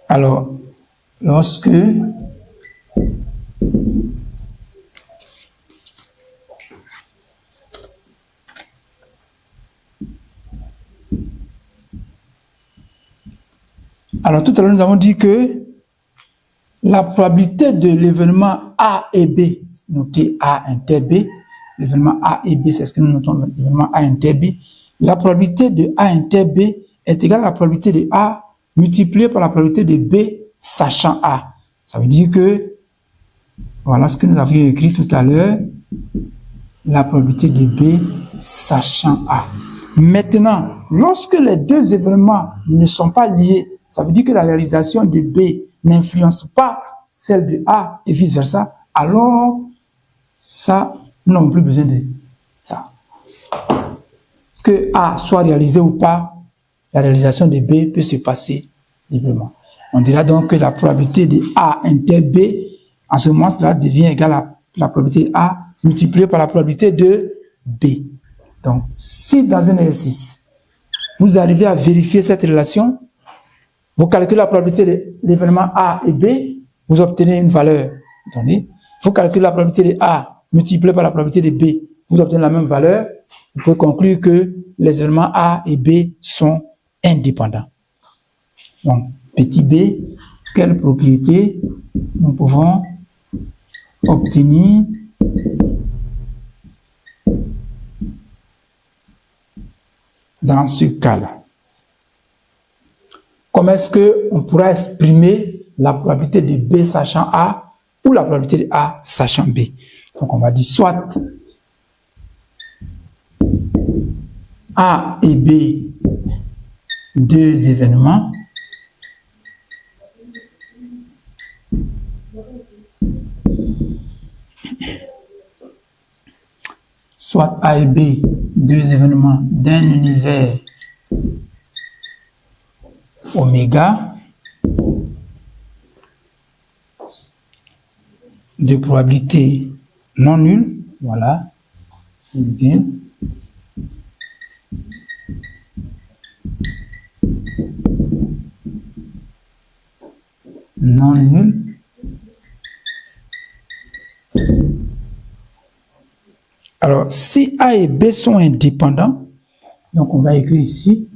alors lorsque Alors tout à l'heure, nous avons dit que la probabilité de l'événement A et B, notez A inter B, l'événement A et B, c'est ce que nous notons, l'événement A inter B, la probabilité de A inter B est égale à la probabilité de A multipliée par la probabilité de B sachant A. Ça veut dire que, voilà ce que nous avions écrit tout à l'heure, la probabilité de B sachant A. Maintenant, lorsque les deux événements ne sont pas liés, ça veut dire que la réalisation de B n'influence pas celle de A et vice-versa, alors ça, nous n'avons plus besoin de ça. Que A soit réalisé ou pas, la réalisation de B peut se passer librement. On dira donc que la probabilité de A inter B, en ce moment, cela devient égal à la probabilité de A multipliée par la probabilité de B. Donc, si dans un exercice, vous arrivez à vérifier cette relation, vous calculez la probabilité de l'événement A et B, vous obtenez une valeur donnée. Vous calculez la probabilité de A multipliée par la probabilité de B, vous obtenez la même valeur. Vous pouvez conclure que les événements A et B sont indépendants. Donc, petit b, quelle propriété nous pouvons obtenir dans ce cas-là? Comment est-ce qu'on pourra exprimer la probabilité de B sachant A ou la probabilité de A sachant B? Donc, on va dire soit A et B, deux événements, soit A et B, deux événements d'un univers oméga de probabilité non nulle, voilà, non nulle. Alors, si A et B sont indépendants, donc on va écrire ici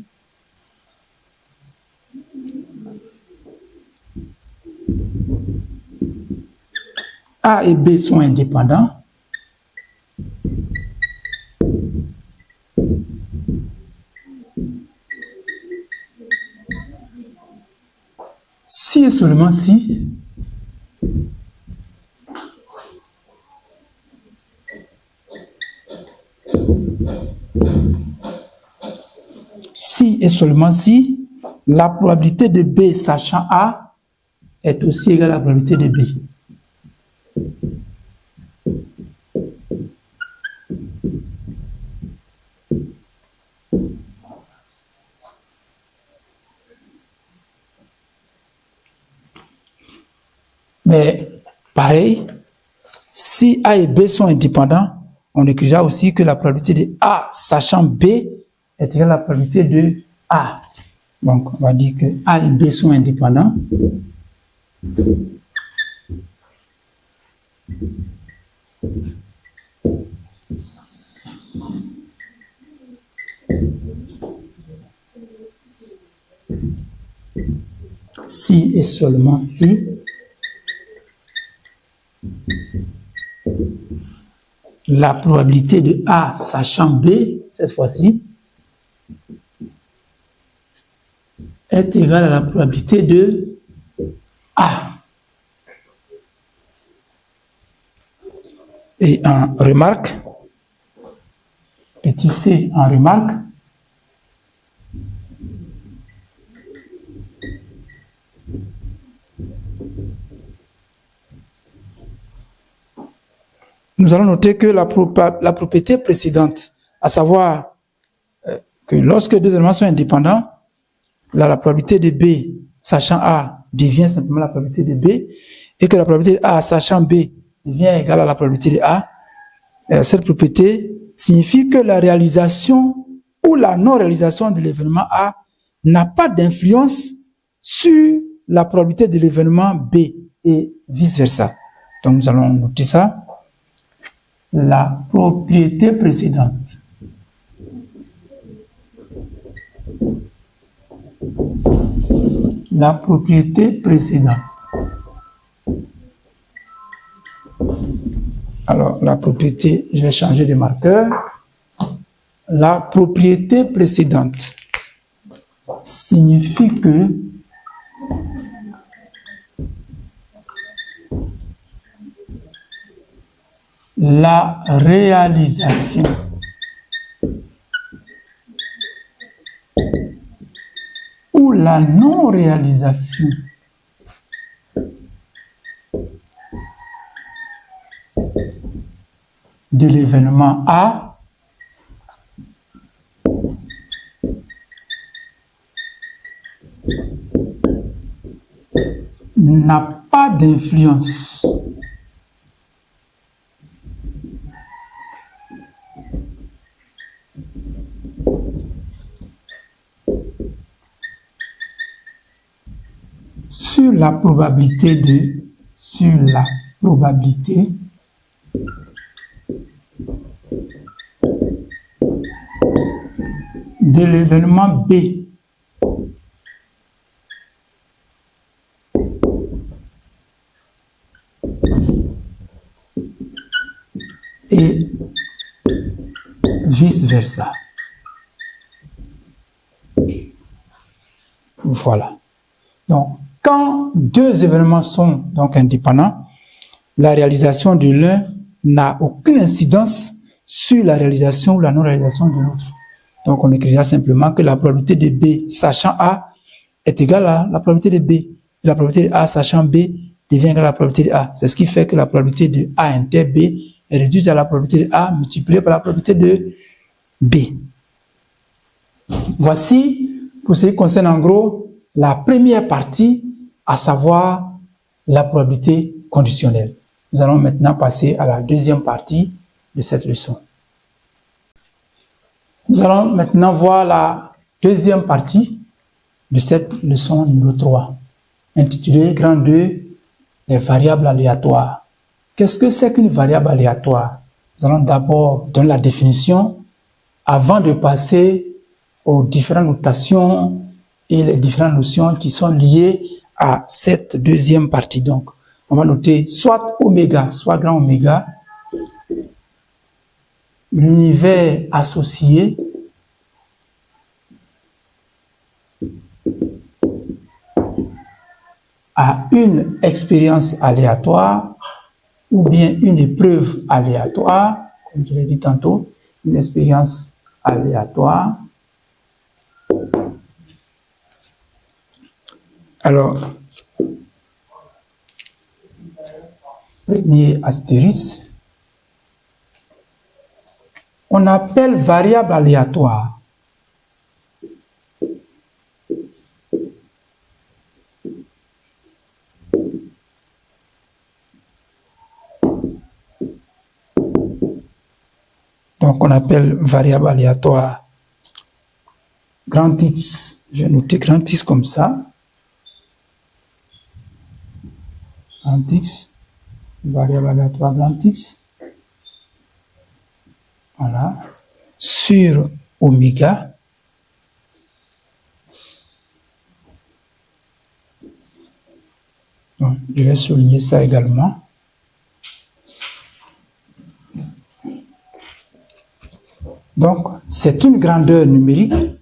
A et B sont indépendants. Si et seulement si et seulement si la probabilité de B sachant A est aussi égale à la probabilité de B. Mais pareil, si A et B sont indépendants, on écrira aussi que la probabilité de A sachant B est égale à la probabilité de A. Donc, on va dire que A et B sont indépendants. Si et seulement si la probabilité de A sachant B, cette fois-ci, est égale à la probabilité de A. Et en remarque, petit c en remarque, nous allons noter que la propriété précédente, à savoir que lorsque deux éléments sont indépendants, là, la probabilité de B sachant A devient simplement la probabilité de B, et que la probabilité de A sachant B devient égale à la probabilité de A. Cette propriété signifie que la réalisation ou la non-réalisation de l'événement A n'a pas d'influence sur la probabilité de l'événement B et vice-versa. Donc nous allons noter ça. La propriété précédente la propriété précédente. Alors, la propriété, je vais changer de marqueur. La propriété précédente signifie que la réalisation ou la non-réalisation de l'événement A n'a pas d'influence sur la probabilité de l'événement B. Et vice-versa. Voilà. Donc, quand deux événements sont donc indépendants, la réalisation de l'un n'a aucune incidence sur la réalisation ou la non-réalisation de l'autre. Donc, on écrira simplement que la probabilité de B sachant A est égale à la probabilité de B. Et la probabilité de A sachant B devient égale à la probabilité de A. C'est ce qui fait que la probabilité de A inter B est réduite à la probabilité de A multipliée par la probabilité de B. Voici, pour ce qui concerne en gros, la première partie, à savoir la probabilité conditionnelle. Nous allons maintenant passer à la deuxième partie de cette leçon. Nous allons maintenant voir la deuxième partie de cette leçon numéro 3, intitulée Grand 2, les variables aléatoires. Qu'est-ce que c'est qu'une variable aléatoire? Nous allons d'abord donner la définition avant de passer aux différentes notations et les différentes notions qui sont liées à cette deuxième partie. Donc, on va noter soit oméga, soit grand oméga, l'univers associé à une expérience aléatoire ou bien une épreuve aléatoire, comme je l'ai dit tantôt, une expérience aléatoire. Alors, premier astérisque, on appelle variable aléatoire donc on appelle variable aléatoire grand X. Je vais noter grand X comme ça. Grand X, variable aléatoire grand X. Voilà. Sur oméga. Donc, je vais souligner ça également. Donc, c'est une grandeur numérique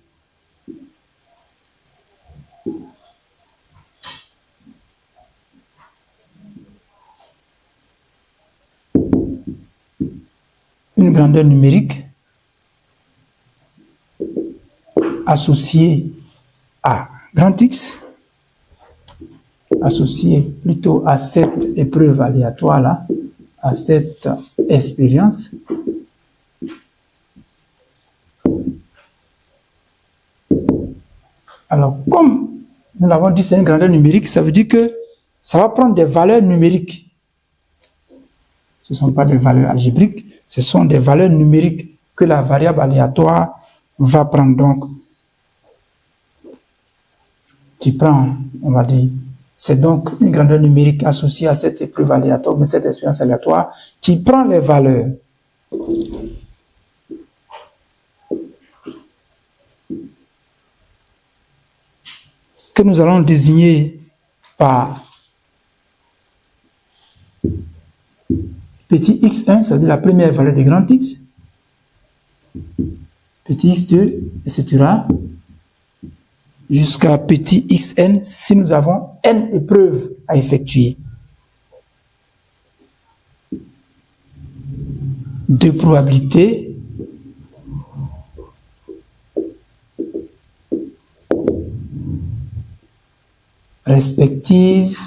associée à grand X, associée plutôt à cette épreuve aléatoire là, à cette expérience. Alors, comme nous l'avons dit, c'est une grandeur numérique, ça veut dire que ça va prendre des valeurs numériques. Ce ne sont pas des valeurs algébriques, ce sont des valeurs numériques que la variable aléatoire va prendre. Donc, qui prend, on va dire, c'est donc une grandeur numérique associée à cette épreuve aléatoire, mais cette expérience aléatoire, qui prend les valeurs que nous allons désigner par petit x1, c'est-à-dire la première valeur de grand X, petit x2, etc., jusqu'à petit xn si nous avons n épreuves à effectuer. De probabilité respectives.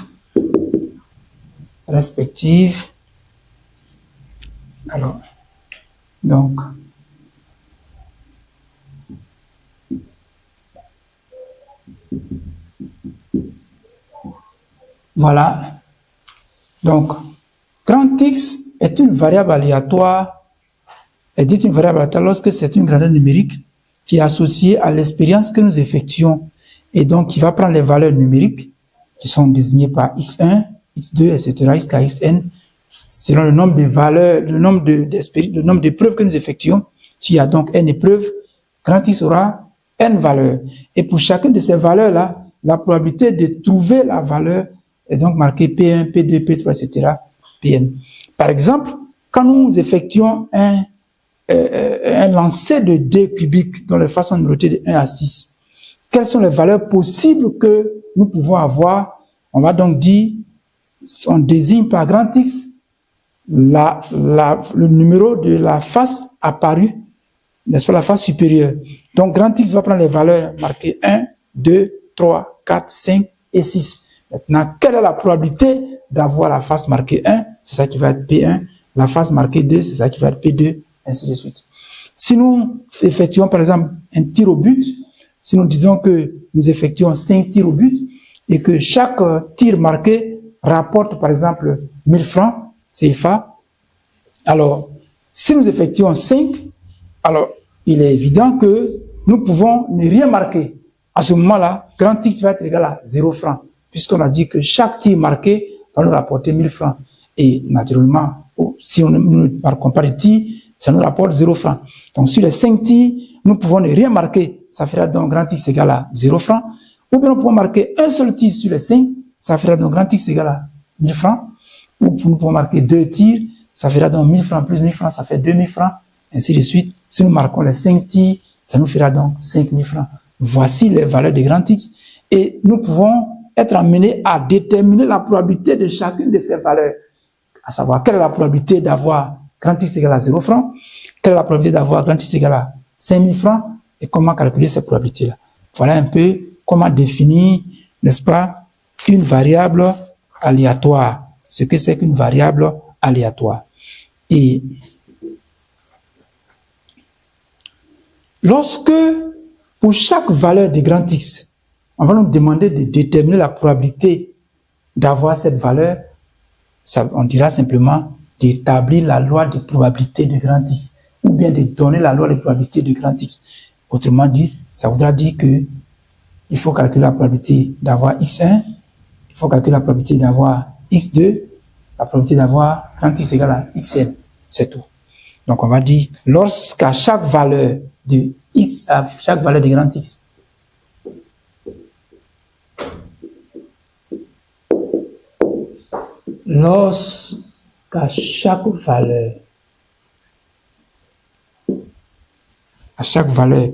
Alors, donc, voilà. Donc, grand X est une variable aléatoire. Elle dit une variable aléatoire lorsque c'est une grandeur numérique qui est associée à l'expérience que nous effectuons et donc qui va prendre les valeurs numériques qui sont désignées par x1, x2, etc., jusqu'à xn, selon le nombre de valeurs, le nombre d'épreuves que nous effectuons. S'il y a donc n épreuves, grand X aura n valeurs. Et pour chacune de ces valeurs-là, la probabilité de trouver la valeur est donc marquée P1, P2, P3, etc., Pn. Par exemple, quand nous effectuons un lancer de dés cubiques dans les façons numérotées de 1 à 6, quelles sont les valeurs possibles que nous pouvons avoir? On va donc dire, on désigne par grand X le numéro de la face apparue, n'est-ce pas, la face supérieure. Donc grand X va prendre les valeurs marquées 1, 2, 3, 4, 5 et 6. Maintenant, quelle est la probabilité d'avoir la face marquée 1? C'est ça qui va être P1. La face marquée 2, c'est ça qui va être P2, ainsi de suite. Si nous effectuons par exemple un tir au but, si nous disons que nous effectuons 5 tirs au but et que chaque tir marqué rapporte par exemple 1000 francs CFA, alors si nous effectuons 5, alors il est évident que nous pouvons ne rien marquer. À ce moment-là, grand X va être égal à 0 francs, puisqu'on a dit que chaque tir marqué va nous rapporter 1000 francs. Et naturellement, si on ne marquons pas de tir, ça nous rapporte 0 francs. Donc sur les 5 tirs, nous pouvons ne rien marquer, ça fera donc grand X égal à 0 francs. Ou bien nous pouvons marquer un seul tir sur les 5, ça fera donc grand X égal à 1000 francs. Ou nous pouvons marquer 2 tirs, ça fera donc 1000 francs plus 1000 francs, ça fait 2000 francs, ainsi de suite. Si nous marquons les 5 tirs, ça nous fera donc 5000 francs. Voici les valeurs de grand X. Et nous pouvons être amenés à déterminer la probabilité de chacune de ces valeurs. À savoir, quelle est la probabilité d'avoir grand X égale à 0 francs, quelle est la probabilité d'avoir grand X égale à 5000 francs, et comment calculer ces probabilités-là. Voilà un peu comment définir, n'est-ce pas, une variable aléatoire. Ce que c'est qu'une variable aléatoire. Et lorsque, pour chaque valeur de grand X, on va nous demander de déterminer la probabilité d'avoir cette valeur, on dira simplement d'établir la loi de probabilité de grand X, ou bien de donner la loi de probabilité de grand X. Autrement dit, ça voudra dire que il faut calculer la probabilité d'avoir X1, il faut calculer la probabilité d'avoir X2, la probabilité d'avoir grand X égale à Xn. C'est tout. Donc on va dire, lorsqu'à chaque valeur de X, à chaque valeur de grand X, lorsqu'à chaque valeur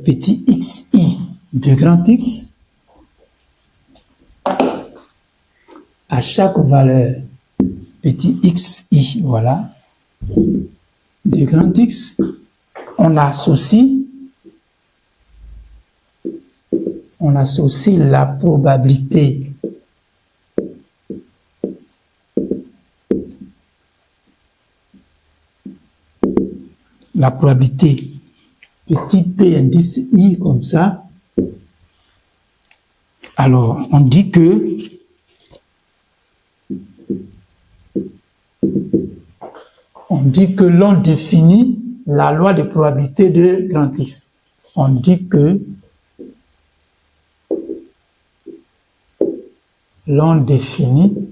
petit xi de grand X, à chaque valeur petit xi, voilà, de grand X, on associe la probabilité petit p indice i comme ça. Alors, on dit que l'on définit la loi de probabilité de grand X. On dit que l'on définit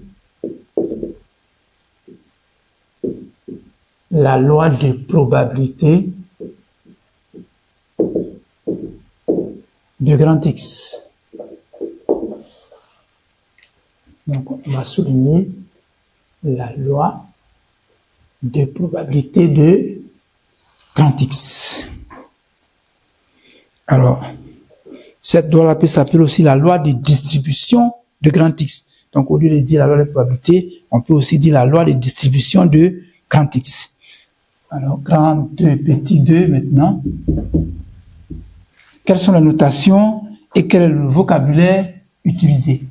la loi de probabilité de grand X. Donc, on va souligner la loi de probabilité de grand X. Alors, cette loi-là peut s'appeler aussi la loi de distribution de grand X. Donc, au lieu de dire la loi de probabilité, on peut aussi dire la loi de distribution de grand X. Alors, grand 2, petit 2 maintenant. Quelles sont les notations et quel est le vocabulaire utilisé?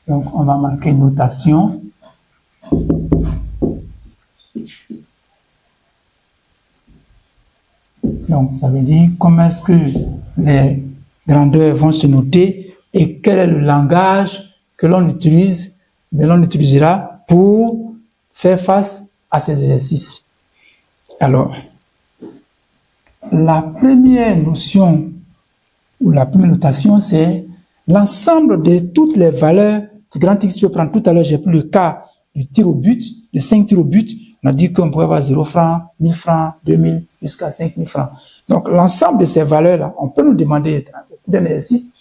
Donc, on va marquer notation. Donc, ça veut dire comment est-ce que les grandeurs vont se noter et quel est le langage que l'on utilise, mais l'on utilisera pour faire face à ces exercices. Alors, la première notion ou la première notation, c'est l'ensemble de toutes les valeurs que grand X peut prendre. Tout à l'heure, j'ai pris le cas du tir au but, de 5 tirs au but. On a dit qu'on pouvait avoir 0 francs, 1000 francs, 2000, jusqu'à 5000 francs. Donc, l'ensemble de ces valeurs-là, on peut nous demander d'un exercice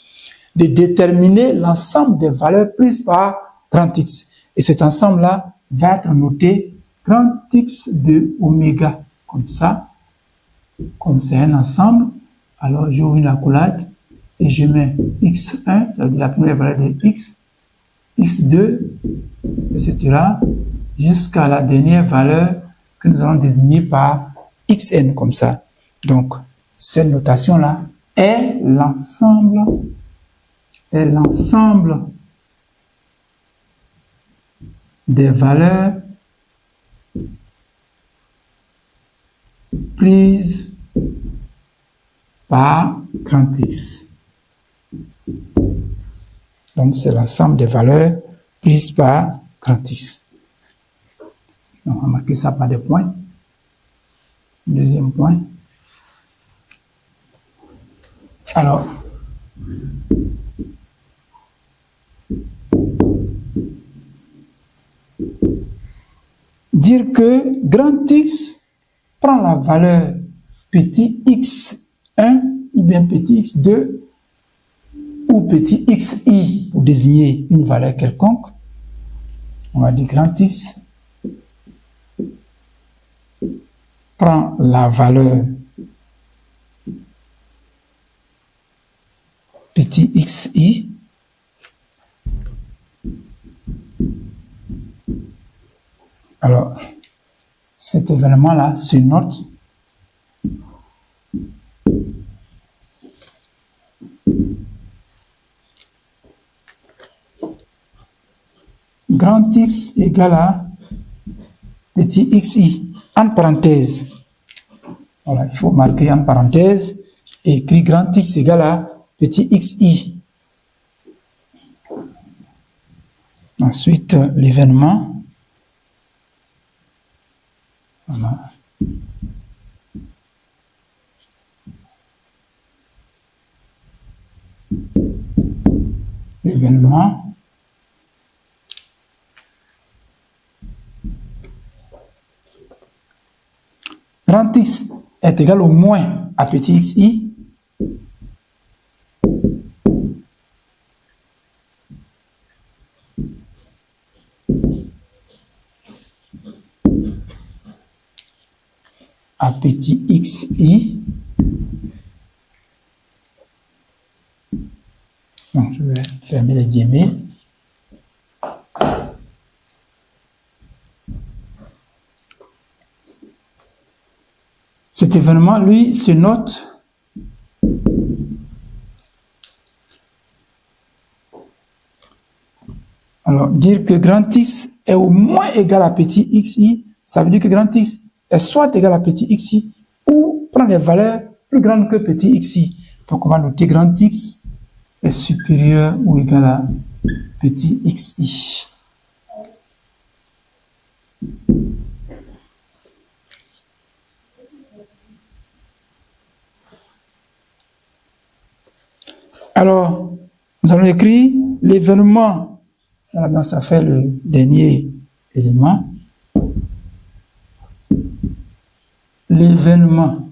de déterminer l'ensemble des valeurs prises par grand X. Et cet ensemble-là va être noté grand X de oméga. Comme ça, comme c'est un ensemble, alors j'ouvre une accolade et je mets x1, ça veut dire la première valeur de x, x2, etc., jusqu'à la dernière valeur que nous allons désigner par xn, comme ça. Donc, cette notation-là est l'ensemble des valeurs prises par grand X. Donc, c'est l'ensemble des valeurs prises par grand X. Donc, on va marquer ça par des points. Deuxième point. Alors, dire que grand X prend la valeur petit x1 ou bien petit x2 ou petit xi pour désigner une valeur quelconque. On va dire grand X prend la valeur petit xi alors cet événement-là se note grand X égale à petit xi en parenthèse. Voilà, il faut marquer en parenthèse et écrire grand X égale à petit xi. Ensuite, l'événement. Voilà. L'événement. Grand X est égal au moins à petit xi. À petit xi. Donc, je vais fermer les guillemets. Cet événement, lui, se note alors dire que grand X est au moins égal à petit xi, ça veut dire que grand X est soit égal à petit xi ou prend des valeurs plus grandes que petit xi. Donc on va noter grand X est supérieur ou égal à petit xi. Alors, nous allons écrire l'événement. Voilà, ça fait le dernier élément. L'événement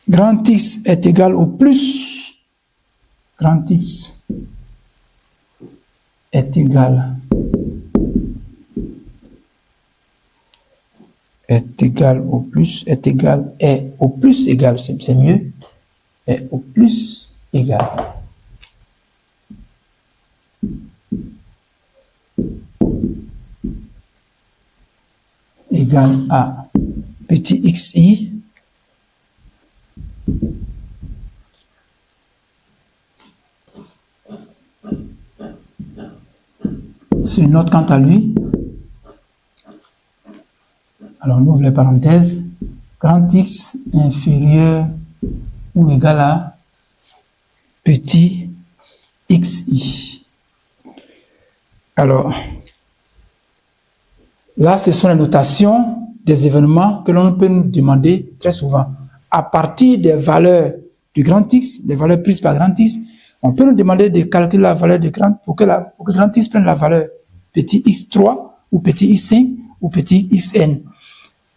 Grand X est égal au plus. Grand X est égal au plus, est au plus égal, c'est mieux, est au plus égal. Égal à petit xi sur note quant à lui. Alors, on ouvre les parenthèses. Grand X inférieur ou égal à petit xi. Alors, là, ce sont les notations des événements que l'on peut nous demander très souvent. À partir des valeurs du grand X, des valeurs prises par grand X, on peut nous demander de calculer la valeur de grand pour que grand X prenne la valeur petit x3 ou petit x5 ou petit xn.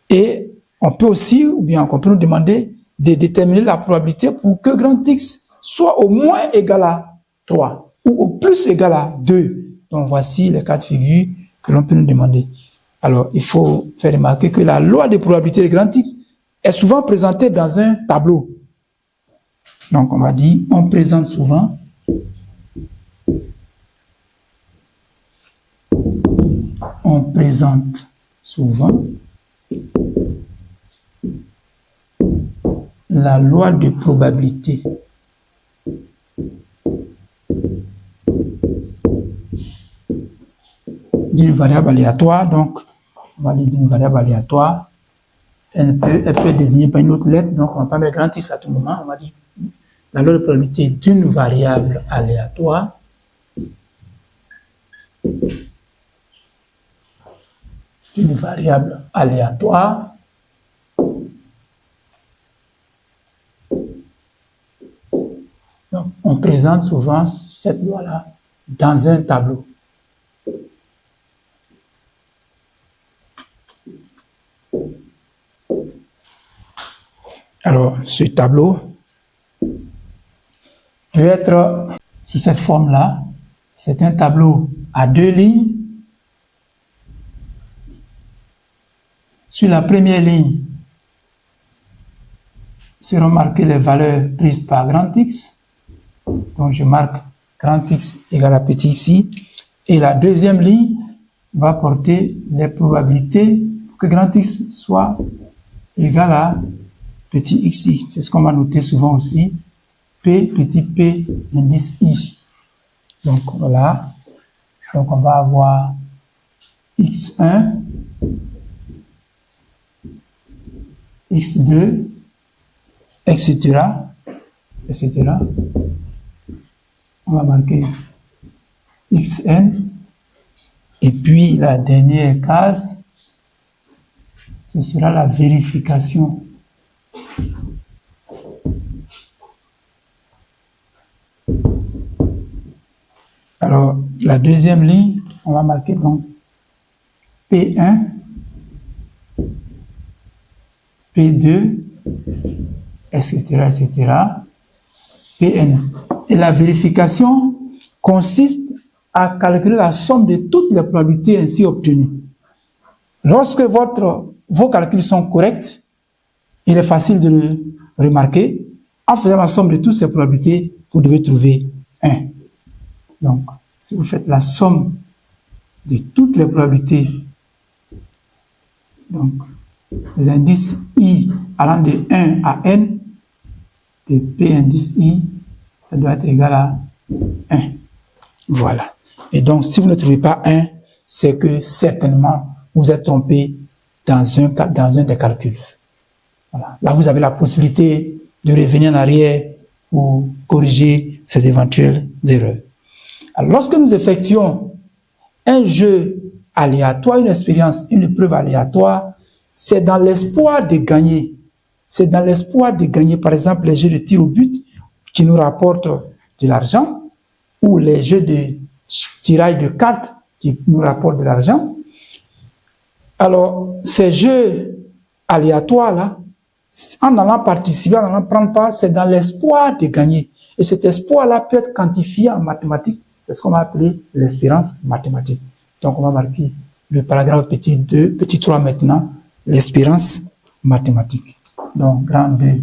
Et on peut aussi, ou bien on peut nous demander de déterminer la probabilité pour que grand X soit au moins égal à 3 ou au plus égal à 2. Donc voici les cas de figure que l'on peut nous demander. Alors il faut faire remarquer que la loi des probabilités de grand X est souvent présentée dans un tableau. Donc on va dire, on présente souvent la loi de probabilité d'une variable aléatoire. Donc, on va dire d'une variable aléatoire. Elle peut être désignée par une autre lettre. Donc, on va pas mettre grand X à tout moment. On va dire la loi de probabilité d'une variable aléatoire. Une variable aléatoire donc, on présente souvent cette loi-là dans un tableau. Alors, ce tableau peut être sous cette forme-là. C'est un tableau à 2 lignes. Sur la première ligne seront marquées les valeurs prises par grand X. Donc je marque grand X égale à petit xi. Et la deuxième ligne va porter les probabilités pour que grand X soit égal à petit xi. C'est ce qu'on va noter souvent aussi. P, petit p, indice i. Donc voilà. Donc on va avoir x1, x2, etc. On va marquer xn. Et puis la dernière case, ce sera la vérification. Alors, la deuxième ligne, on va marquer donc P1, P2, etc., Pn. Et la vérification consiste à calculer la somme de toutes les probabilités ainsi obtenues. Lorsque vos calculs sont corrects, il est facile de le remarquer. En faisant la somme de toutes ces probabilités, vous devez trouver 1. Donc, si vous faites la somme de toutes les probabilités, donc les indices i allant de 1 à n, de p indice i, ça doit être égal à 1. Voilà. Et donc, si vous ne trouvez pas 1, c'est que certainement vous êtes trompé dans un des calculs. Voilà. Là, vous avez la possibilité de revenir en arrière pour corriger ces éventuelles erreurs. Alors, lorsque nous effectuons un jeu aléatoire, une expérience, une épreuve aléatoire, c'est dans l'espoir de gagner. C'est dans l'espoir de gagner, par exemple, les jeux de tir au but qui nous rapportent de l'argent, ou les jeux de tirage de cartes qui nous rapportent de l'argent. Alors, ces jeux aléatoires-là, En allant participer, en allant prendre part, c'est dans l'espoir de gagner. Et cet espoir-là peut être quantifié en mathématiques. C'est ce qu'on va appeler l'espérance mathématique. Donc, on va marquer le paragraphe petit 2, petit 3 maintenant, l'espérance mathématique. Donc, grand 2,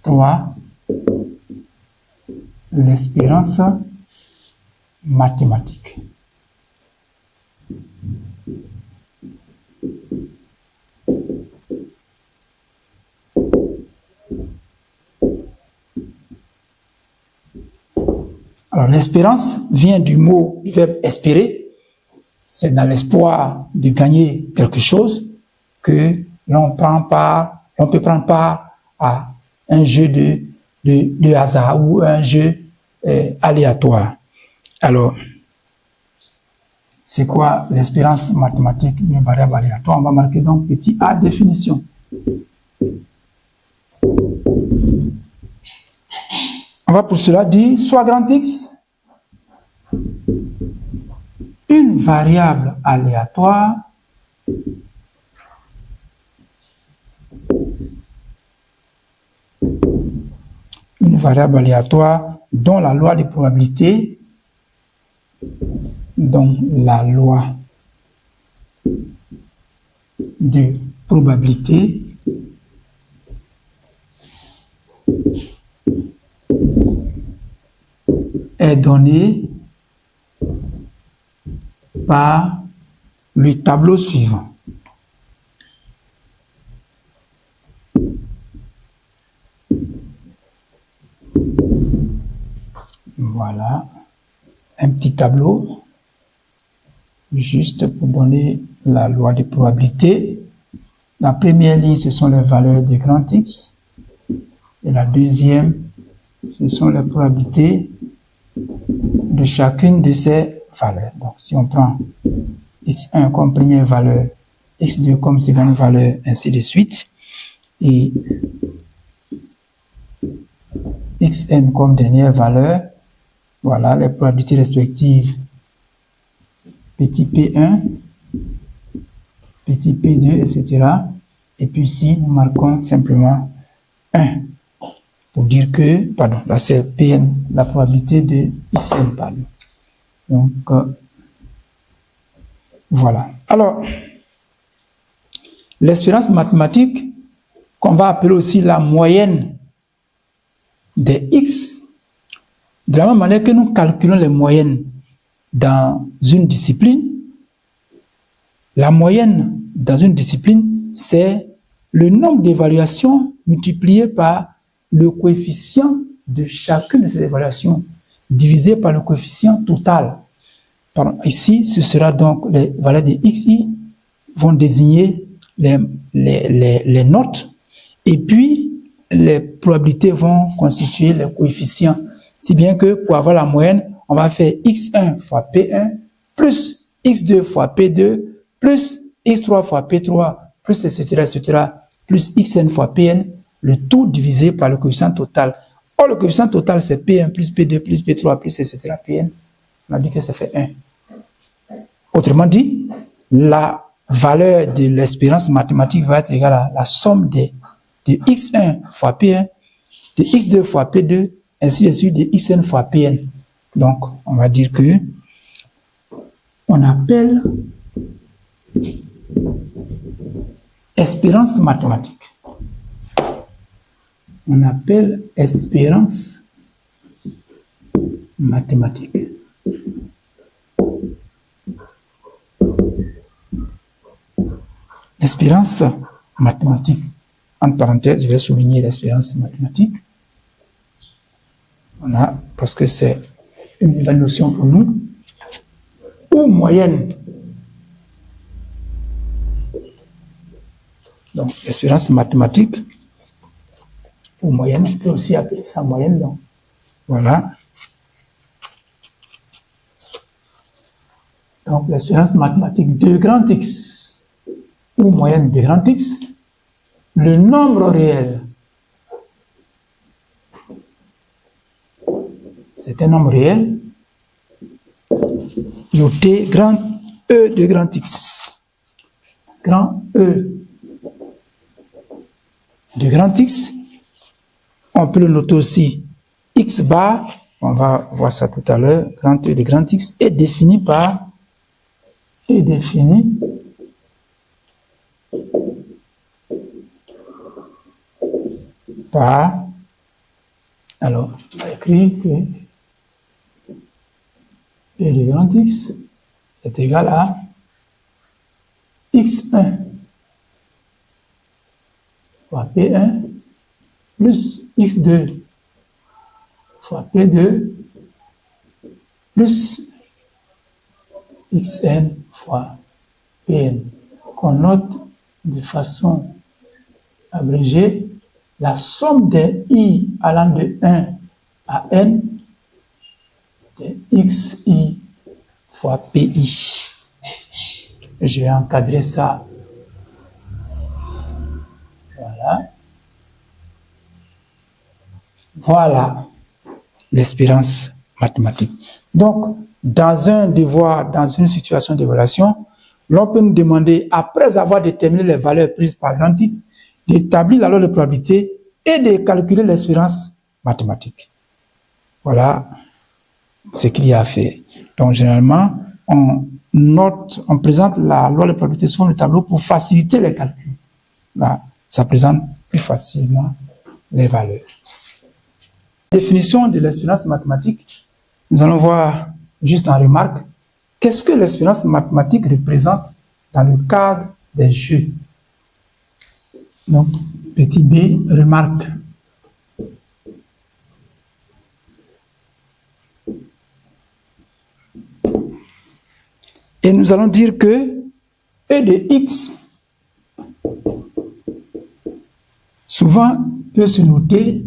3, l'espérance mathématique. Alors, l'espérance vient du mot, du verbe espérer. C'est dans l'espoir de gagner quelque chose que l'on peut prendre part à un jeu de hasard ou un jeu aléatoire. Alors, c'est quoi l'espérance mathématique d'une variable aléatoire? On va marquer donc petit a, définition. On va pour cela dire soit grand X, une variable aléatoire dont la loi de probabilité est donnée par le tableau suivant. Voilà, un petit tableau, juste pour donner la loi de probabilité. La première ligne, ce sont les valeurs de grand X. Et la deuxième, ce sont les probabilités de chacune de ces valeurs. Donc, si on prend x1 comme première valeur, x2 comme seconde valeur, ainsi de suite, et xn comme dernière valeur, voilà les probabilités respectives. Petit p1, petit p2, etc. Et puis ici, nous marquons simplement 1. Pour dire que, pardon, là c'est Pn, la probabilité de Xn, pardon. Donc, voilà. Alors, l'espérance mathématique, qu'on va appeler aussi la moyenne des X, de la même manière que nous calculons les moyennes dans une discipline, la moyenne dans une discipline, c'est le nombre d'évaluations multiplié par le coefficient de chacune de ces évaluations divisé par le coefficient total. Ici, ce sera donc les valeurs de xi vont désigner les notes et puis les probabilités vont constituer les coefficients. Si bien que pour avoir la moyenne, on va faire x1 fois p1 plus x2 fois p2 plus x3 fois p3 plus etc. plus xn fois pn, le tout divisé par le coefficient total. Or, le coefficient total, c'est P1 plus P2 plus P3 plus etc. Pn. On a dit que ça fait 1. Autrement dit, la valeur de l'espérance mathématique va être égale à la somme de x1 fois P1, de x2 fois P2, ainsi de suite, de xn fois Pn. Donc, on va dire que on appelle espérance mathématique. On appelle espérance mathématique. L'espérance mathématique, entre parenthèses, je vais souligner l'espérance mathématique. Voilà, parce que c'est une nouvelle notion pour nous. Ou moyenne. Donc, l'espérance mathématique, ou moyenne, on peut aussi appeler ça moyenne. Donc, voilà. Donc, l'espérance mathématique de grand X, ou moyenne de grand X, le nombre réel, c'est un nombre réel, noté grand E de grand X. Grand E de grand X. On peut le noter aussi X bar, on va voir ça tout à l'heure, grand E de grand X est défini par alors, on va écrire que E de grand X c'est égal à X1 fois P1 plus X2 fois P2 plus Xn fois Pn, qu'on note de façon abrégée la somme des I allant de 1 à N de Xi fois Pi. Je vais encadrer ça. Voilà l'espérance mathématique. Donc, dans un devoir, dans une situation d'évaluation, l'on peut nous demander, après avoir déterminé les valeurs prises par grand X, d'établir la loi de probabilité et de calculer l'espérance mathématique. Voilà ce qu'il y a à faire. Donc, généralement, on présente la loi de probabilité sur le tableau pour faciliter les calculs. Là, ça présente plus facilement les valeurs. Définition de l'espérance mathématique, nous allons voir juste en remarque, qu'est-ce que l'espérance mathématique représente dans le cadre des jeux. Donc, petit b, remarque. Et nous allons dire que E de x, souvent, peut se noter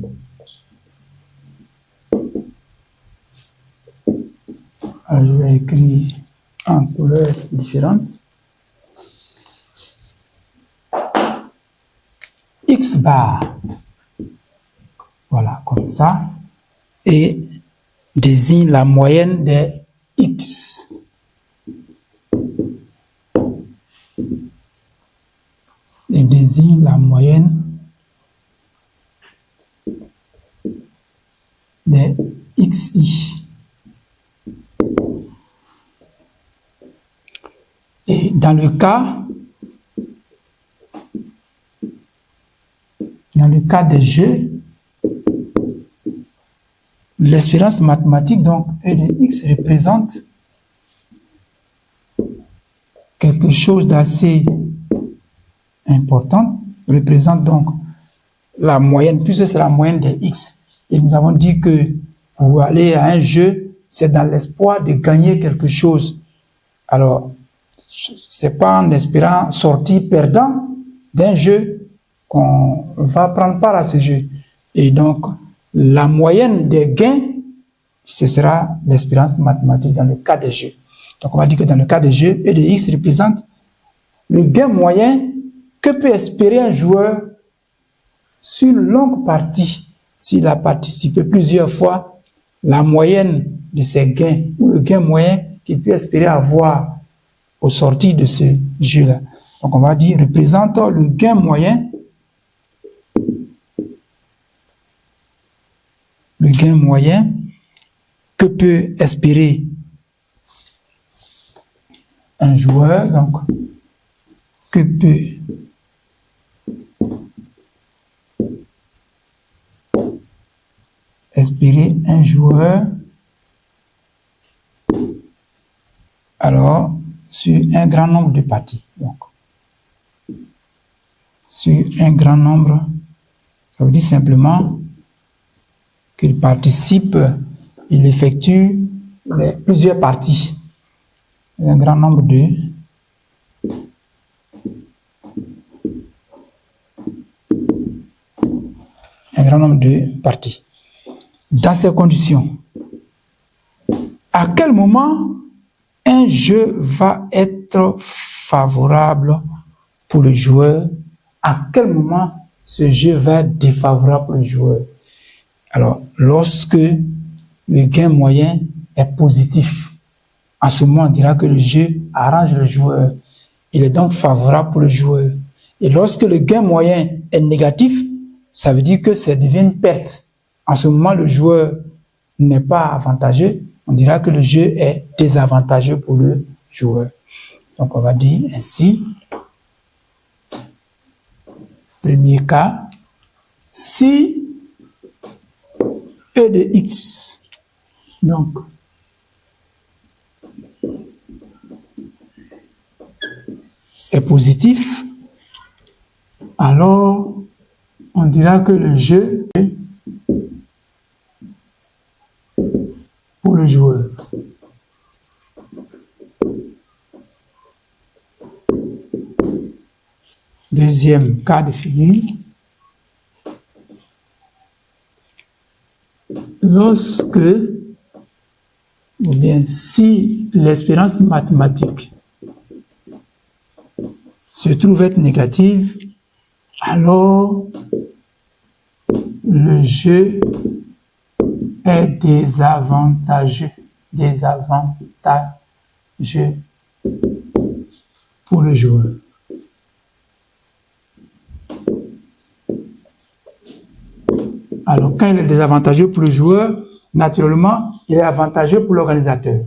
je vais écrire en couleurs différentes. X bar. Voilà, comme ça. Et désigne la moyenne des X. Et désigne la moyenne des XI. Et dans le cas des jeux, l'espérance mathématique, donc E de x représente quelque chose d'assez important, représente donc la moyenne, puisque c'est la moyenne des x. Et nous avons dit que pour aller à un jeu, c'est dans l'espoir de gagner quelque chose. Alors, c'est pas en espérant sortir perdant d'un jeu qu'on va prendre part à ce jeu. Et donc, la moyenne des gains, ce sera l'espérance mathématique dans le cas des jeux. Donc, on va dire que dans le cas des jeux, E de x représente le gain moyen que peut espérer un joueur sur une longue partie. S'il a participé plusieurs fois, la moyenne de ses gains, ou le gain moyen qu'il peut espérer avoir au sortir de ce jeu-là. Donc, on va dire, représente le gain moyen, que peut espérer un joueur, donc, que peut espérer un joueur, alors, sur un grand nombre de parties. Donc, sur un grand nombre, ça veut dire simplement qu'il participe, il effectue plusieurs parties. Un grand nombre de parties. Dans ces conditions, à quel moment un jeu va être favorable pour le joueur? À quel moment ce jeu va être défavorable pour le joueur? Alors, lorsque le gain moyen est positif, en ce moment, on dira que le jeu arrange le joueur. Il est donc favorable pour le joueur. Et lorsque le gain moyen est négatif, ça veut dire que ça devient une perte. En ce moment, le joueur n'est pas avantageux, on dira que le jeu est désavantageux pour le joueur. Donc, on va dire ainsi, premier cas, si E de x, donc, est positif, alors on dira que le jeu est pour le joueur. Deuxième cas de figure, lorsque, ou bien si l'expérience mathématique se trouve être négative, alors le jeu est désavantageux pour le joueur. Alors, quand il est désavantageux pour le joueur, naturellement, il est avantageux pour l'organisateur.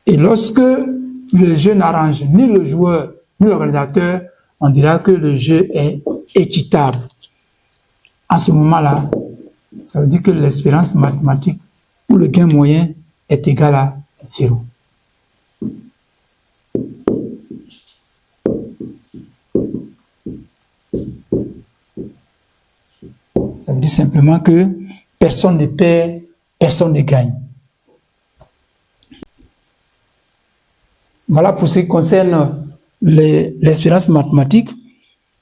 Et lorsque le jeu n'arrange ni le joueur ni l'organisateur, on dira que le jeu est équitable. À ce moment-là, ça veut dire que l'expérience mathématique ou le gain moyen est égal à 0. Ça veut dire simplement que personne ne perd, personne ne gagne. Voilà pour ce qui concerne l'expérience mathématique.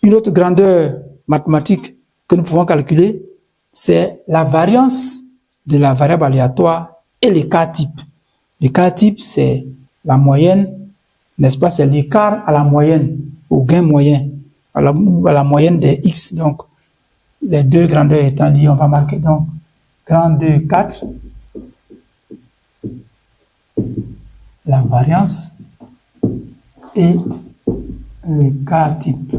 Une autre grandeur mathématique que nous pouvons calculer, c'est la variance de la variable aléatoire et les cas types. Les cas types, c'est la moyenne, n'est-ce pas? C'est l'écart à la moyenne, au gain moyen, à la moyenne des x. Donc, les deux grandeurs étant liées, on va marquer donc grand 2, 4. La variance et le cas type.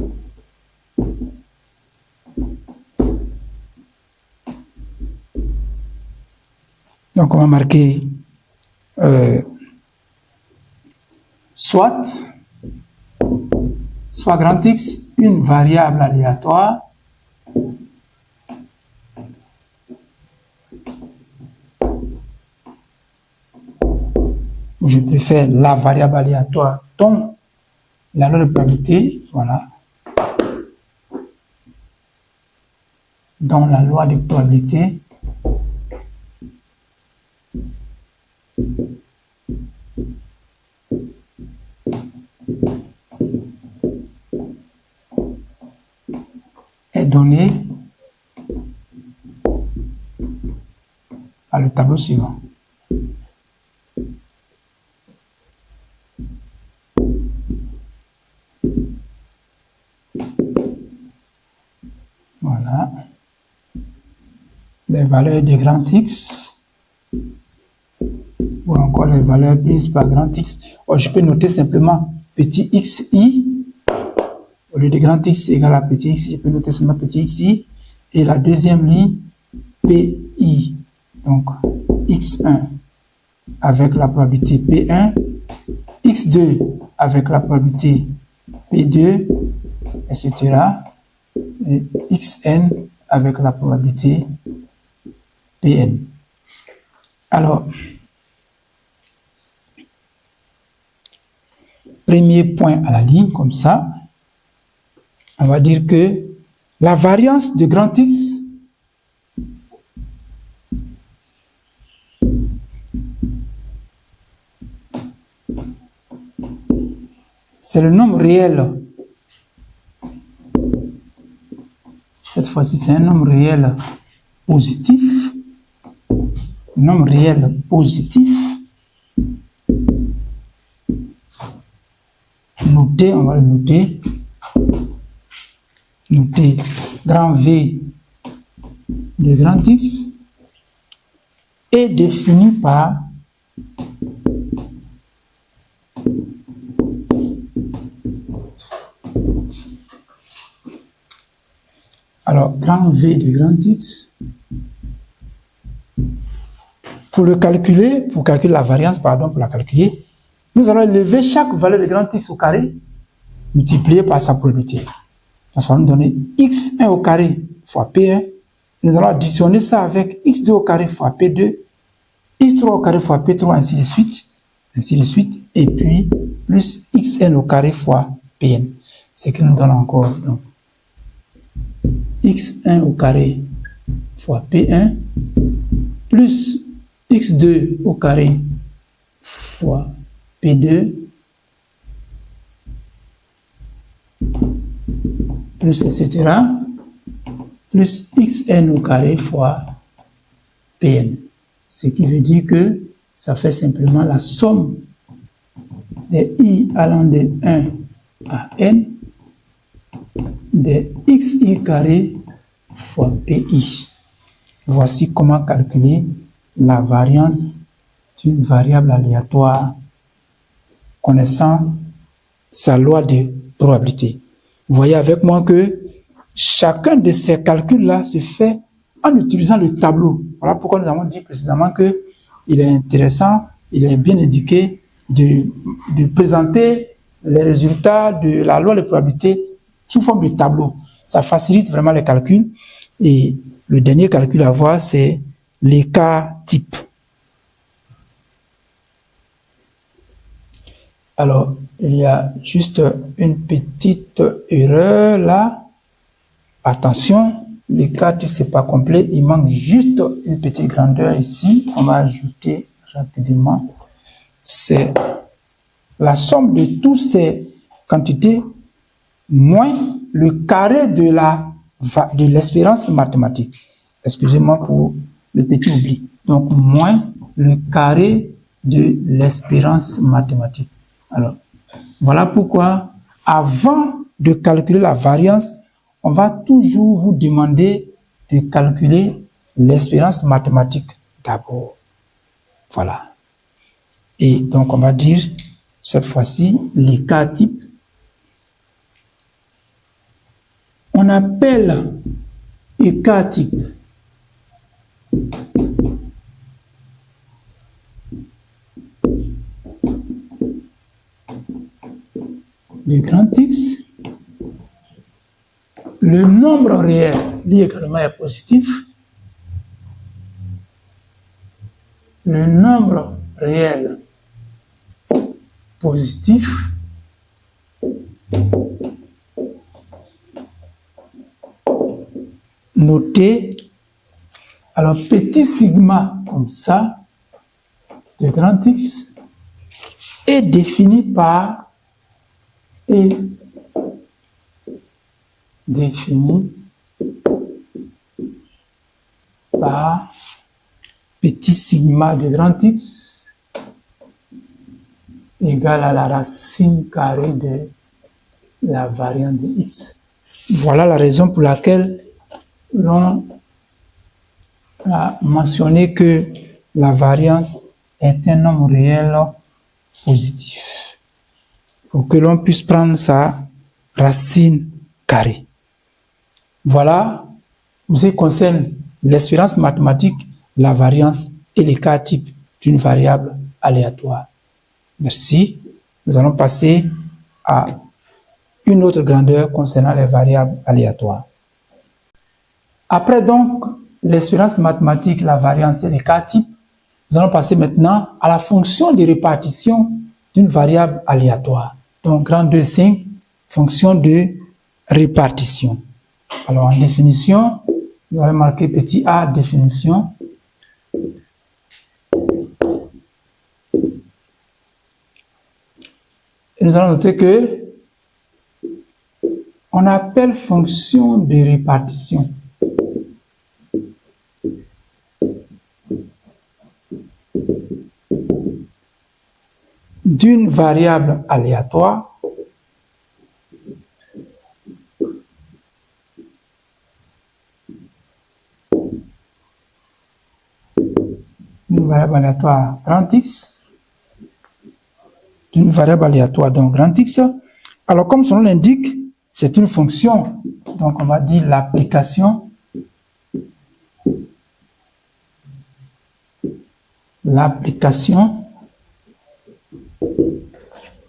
Donc, on va marquer soit grand X, une variable aléatoire, je préfère la variable aléatoire dont la loi de probabilité, voilà, dans la loi de probabilité est donnée par le tableau suivant. Voilà. Les valeurs de grand X ou encore les valeurs prises par grand X. Or, je peux noter simplement petit xi. Au lieu de grand X égale à petit x, je peux noter simplement petit xi. Et la deuxième ligne, pi. Donc, x1 avec la probabilité p1, x2 avec la probabilité p2, etc. Et xn avec la probabilité pn. Alors, premier point à la ligne, comme ça, on va dire que la variance de grand X c'est le nombre réel. Cette fois-ci, c'est un nombre réel positif. Nombre réel positif. Noté, on va le noter. Noter grand V de grand X est défini par Alors, grand V de grand X. Pour calculer la variance, pardon, pour la calculer, nous allons élever chaque valeur de grand X au carré, multiplié par sa probabilité. Donc, ça va nous donner X1 au carré fois P1. Nous allons additionner ça avec X2 au carré fois P2, X3 au carré fois P3, ainsi de suite, et puis plus Xn au carré fois Pn. Ce qui nous donne encore donc, X1 au carré fois P1, plus X2 au carré fois P2, plus etc., plus Xn au carré fois Pn. Ce qui veut dire que ça fait simplement la somme des i allant de 1 à n de xi carré fois pi. Voici comment calculer la variance d'une variable aléatoire connaissant sa loi de probabilité. Vous voyez avec moi que chacun de ces calculs-là se fait en utilisant le tableau. Voilà pourquoi nous avons dit précédemment qu'il est intéressant, il est bien indiqué de présenter les résultats de la loi de probabilité sous forme de tableau. Ça facilite vraiment les calculs. Et le dernier calcul à voir, c'est les cas types. Alors, il y a juste une petite erreur là. Attention, les cas types, c'est pas complet. Il manque juste une petite grandeur ici. On va ajouter rapidement. C'est la somme de toutes ces quantités moins le carré de l'espérance mathématique. Excusez-moi pour le petit oubli. Donc, moins le carré de l'espérance mathématique. Alors, voilà pourquoi, avant de calculer la variance, on va toujours vous demander de calculer l'espérance mathématique d'abord. Voilà. Et donc, on va dire, cette fois-ci, les cas types. On appelle les cas types le grand X. Le nombre réel, lui également est positif. Le nombre réel positif. Noté. Alors, petit sigma comme ça, de grand X, est défini par petit sigma de grand X égale à la racine carrée de la variante de X. Voilà la raison pour laquelle l'on a mentionné que la variance est un nombre réel positif pour que l'on puisse prendre sa racine carrée. Voilà, ce qui concerne l'espérance mathématique, la variance et les cas types d'une variable aléatoire. Merci. Nous allons passer à une autre grandeur concernant les variables aléatoires. Après donc l'espérance mathématique, la variance et les cas types, nous allons passer maintenant à la fonction de répartition d'une variable aléatoire. Donc, grand 2,5, fonction de répartition. Alors, en définition, nous allons marquer petit a, définition. Et nous allons noter que on appelle fonction de répartition d'une variable aléatoire grand X, d'une variable aléatoire donc grand X. Alors comme son nom l'indique, c'est une fonction donc on va dire l'application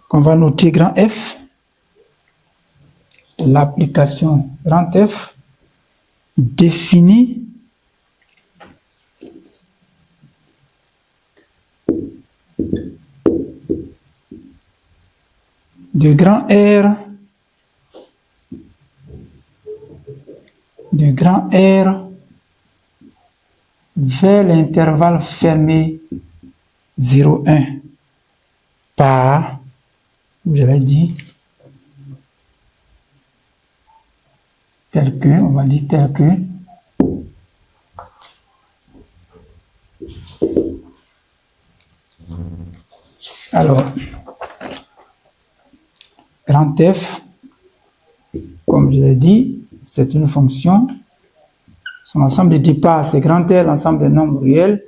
qu'on va noter grand F, l'application grand F définit de grand R vers l'intervalle fermé 0,1 par, je l'ai dit, tel que, on va dire tel que, alors, grand F, comme je l'ai dit, c'est une fonction. Son ensemble de départ, c'est grand R, l'ensemble des nombres réels.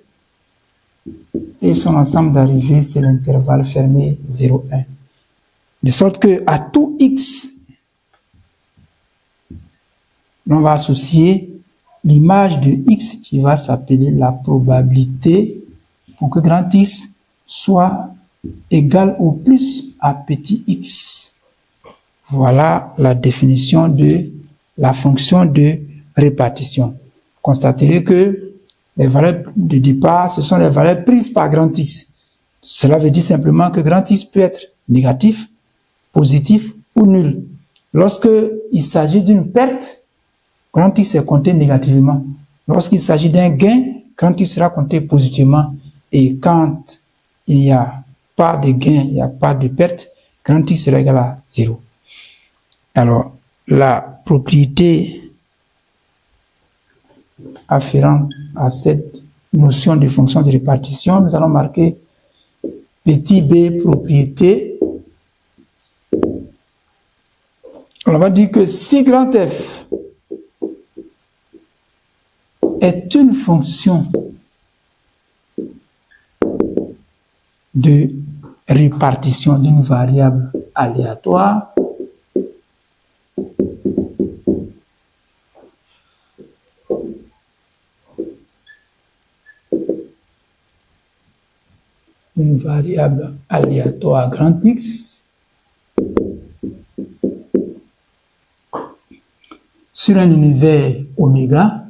Et son ensemble d'arrivée, c'est l'intervalle fermé 0,1. De sorte que à tout x, on va associer l'image de x qui va s'appeler la probabilité pour que grand x soit égal au plus à petit x. Voilà la définition de la fonction de répartition. Constaterez que les valeurs de départ, ce sont les valeurs prises par grand X. Cela veut dire simplement que grand X peut être négatif, positif ou nul. Lorsque il s'agit d'une perte, grand X est compté négativement. Lorsqu'il s'agit d'un gain, grand X sera compté positivement. Et quand il n'y a pas de gain, il n'y a pas de perte, grand X sera égal à 0. Alors, la propriété afférente à cette notion de fonction de répartition, nous allons marquer petit b propriété. On va dire que si grand F est une fonction de répartition d'une variable aléatoire, une variable aléatoire grand X sur un univers oméga,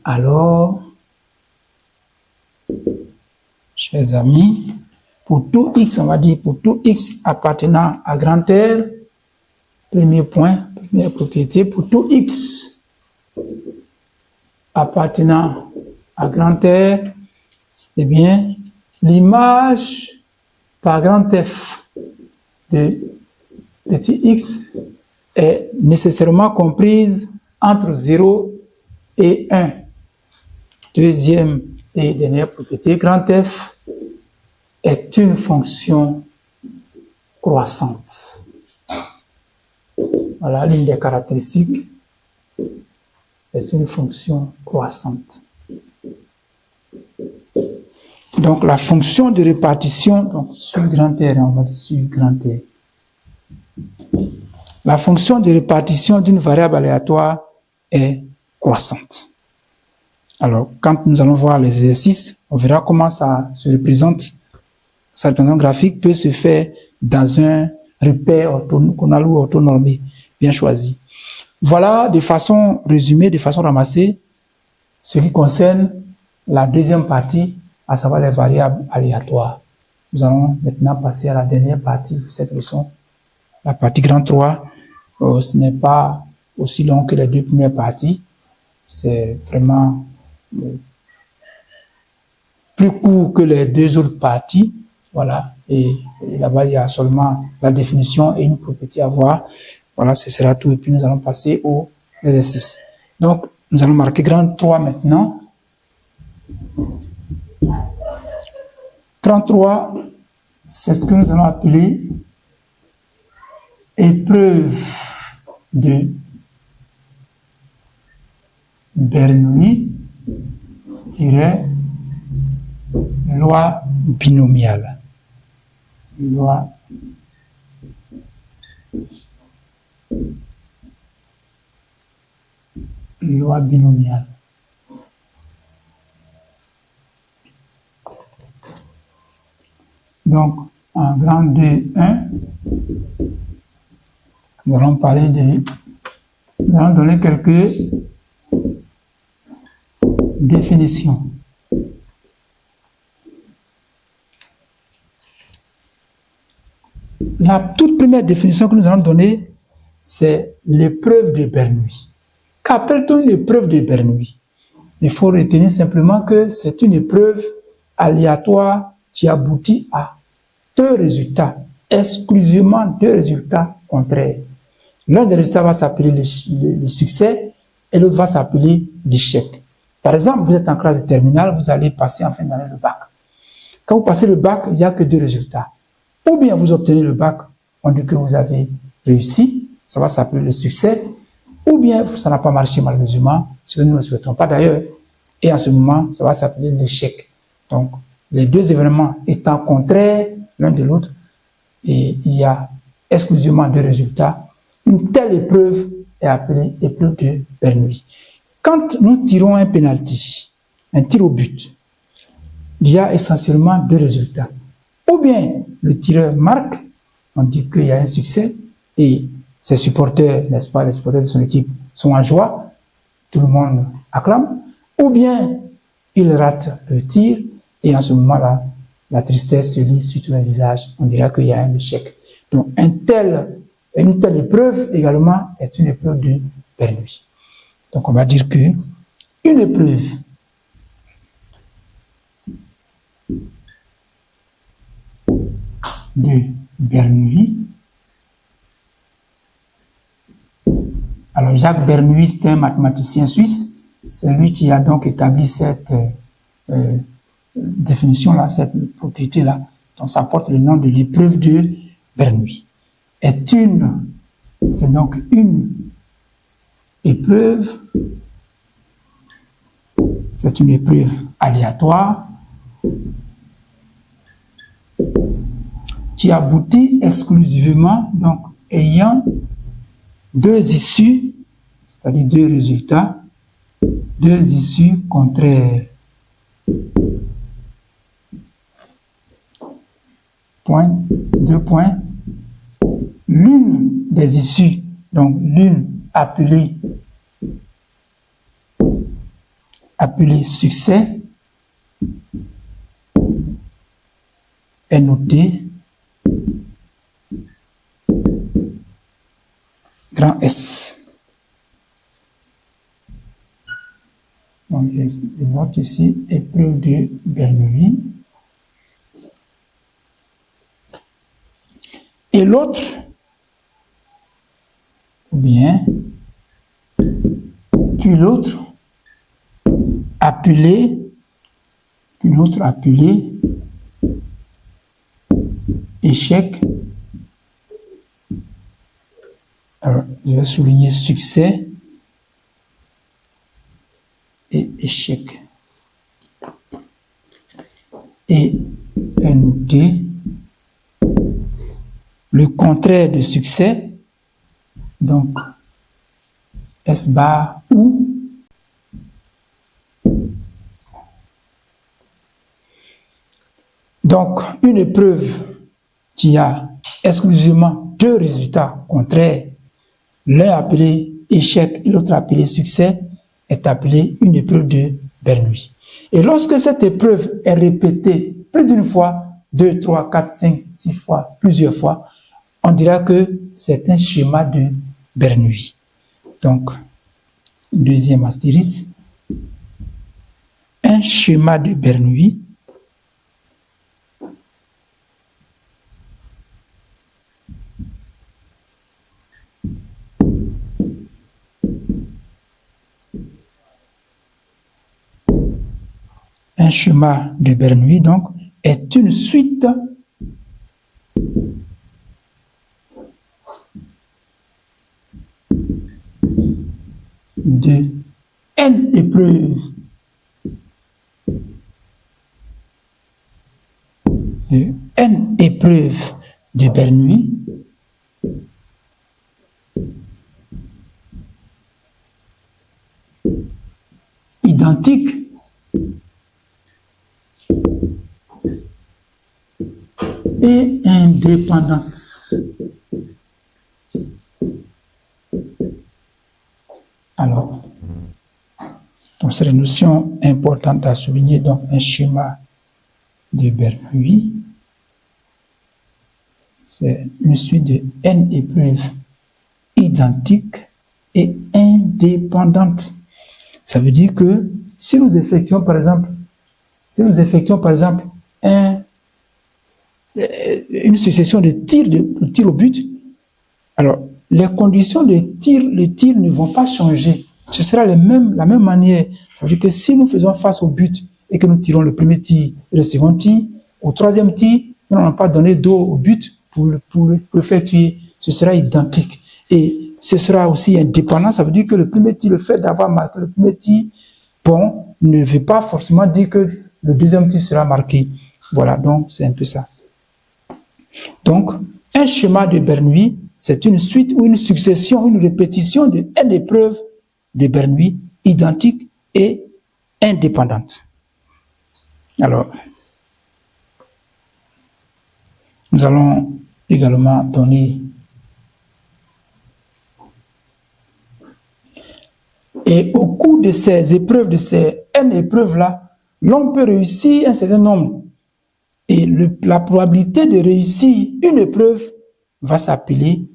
alors, chers amis, pour tout x, on va dire pour tout x appartenant à grand R, premier point, première propriété, pour tout x appartenant à grand R, eh bien, l'image par grand F de petit x est nécessairement comprise entre 0 et 1. Deuxième et dernière propriété, grand F est une fonction croissante. Voilà l'une des caractéristiques. C'est une fonction croissante. Donc la fonction de répartition, donc sur grand R, on va dire sur grand R. La fonction de répartition d'une variable aléatoire est croissante. Alors, quand nous allons voir les exercices, on verra comment ça se représente. Sa représentation graphique peut se faire dans un repère orthogonal ou orthonormé bien choisi. Voilà, de façon résumée, de façon ramassée, ce qui concerne la deuxième partie, à savoir les variables aléatoires. Nous allons maintenant passer à la dernière partie de cette leçon, la partie grand 3. Ce n'est pas aussi long que les deux premières parties. C'est vraiment plus court que les deux autres parties. Voilà. Et là-bas, il y a seulement la définition et une propriété à voir. Voilà, ce sera tout. Et puis, nous allons passer au exercice. Donc, nous allons marquer grand 3 maintenant. Grand 3, c'est ce que nous allons appeler épreuve de Bernoulli, loi binomiale. Loi binomiale. Donc, en grand 2.1, nous allons parler de... Nous allons donner quelques définitions. La toute première définition que nous allons donner, c'est l'épreuve de Bernoulli. Qu'appelle-t-on une épreuve de Bernoulli? Il faut retenir simplement que c'est une épreuve aléatoire qui aboutit à deux résultats, exclusivement deux résultats contraires. L'un des résultats va s'appeler le succès et l'autre va s'appeler l'échec. Par exemple, vous êtes en classe de terminale, vous allez passer en fin d'année le bac. Quand vous passez le bac, il n'y a que deux résultats. Ou bien vous obtenez le bac, on dit que vous avez réussi, ça va s'appeler le succès, ou bien ça n'a pas marché malheureusement, ce que nous ne souhaitons pas d'ailleurs, et en ce moment, ça va s'appeler l'échec. Donc, les deux événements étant contraires l'un de l'autre, et il y a exclusivement deux résultats, une telle épreuve est appelée épreuve de Bernoulli. Quand nous tirons un penalty, un tir au but, il y a essentiellement deux résultats. Ou bien le tireur marque, on dit qu'il y a un succès, et ses supporters, n'est-ce pas, les supporters de son équipe sont en joie, tout le monde acclame, ou bien il rate le tir, et en ce moment-là, la tristesse se lit sur tous les visages, on dira qu'il y a un échec. Donc une telle épreuve également est une épreuve de Bernoulli. Donc on va dire que une épreuve de Bernoulli. Alors Jacques Bernoulli, c'est un mathématicien suisse, c'est lui qui a donc établi cette définition-là, cette propriété-là. Donc ça porte le nom de l'épreuve de Bernoulli. C'est donc une épreuve, c'est une épreuve aléatoire qui aboutit exclusivement, donc ayant deux issues, c'est-à-dire deux résultats, deux issues contraires. Deux points. L'une des issues, donc l'une appelée succès, est notée grand S. Donc, je note ici épreuve de Bernoulli. Et l'autre, bien, puis l'autre appelé échec. Alors, je vais souligner succès et échec. Et ND, le contraire de succès, donc S bar ou donc une épreuve qui a exclusivement deux résultats contraires, l'un appelé échec et l'autre appelé succès, est appelée une épreuve de Bernoulli. Et lorsque cette épreuve est répétée plus d'une fois, 2, 3, 4, 5, 6 fois, plusieurs fois, on dira que c'est un schéma de Bernoulli. Donc, deuxième astérisque, un schéma de Bernoulli donc est une suite de n épreuves de n épreuves de Bernoulli identiques et indépendantes. Alors, donc c'est une notion importante à souligner, donc un schéma de Bernoulli, c'est une suite de n épreuves identiques et indépendantes. Ça veut dire que si nous effectuons par exemple, une succession de tirs au but, alors les conditions de tir ne vont pas changer. Ce sera la même manière. Ça veut dire que si nous faisons face au but et que nous tirons le premier tir et le second tir, au troisième tir, nous n'allons pas donner dos au but pour le faire tuer. Ce sera identique. Et ce sera aussi indépendant. Ça veut dire que le premier tir, le fait d'avoir marqué le premier tir, bon, ne veut pas forcément dire que le deuxième tir sera marqué. Voilà, donc c'est un peu ça. Donc, un schéma de Bernoulli, c'est une suite ou une succession, une répétition de n épreuves de Bernoulli identiques et indépendantes. Alors, nous allons également donner et au cours de ces épreuves, de ces n épreuves-là, l'on peut réussir un certain nombre. Et la probabilité de réussir une épreuve va s'appeler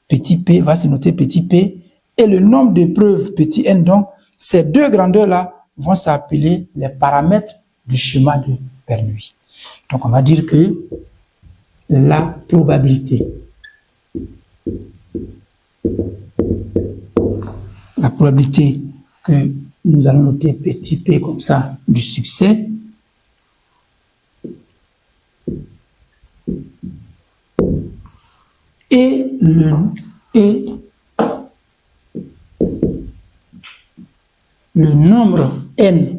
petit p, va se noter petit p, et le nombre d'épreuves petit n, donc ces deux grandeurs-là vont s'appeler les paramètres du schéma de Bernoulli. Donc on va dire que la probabilité que nous allons noter petit p comme ça du succès et le nombre n,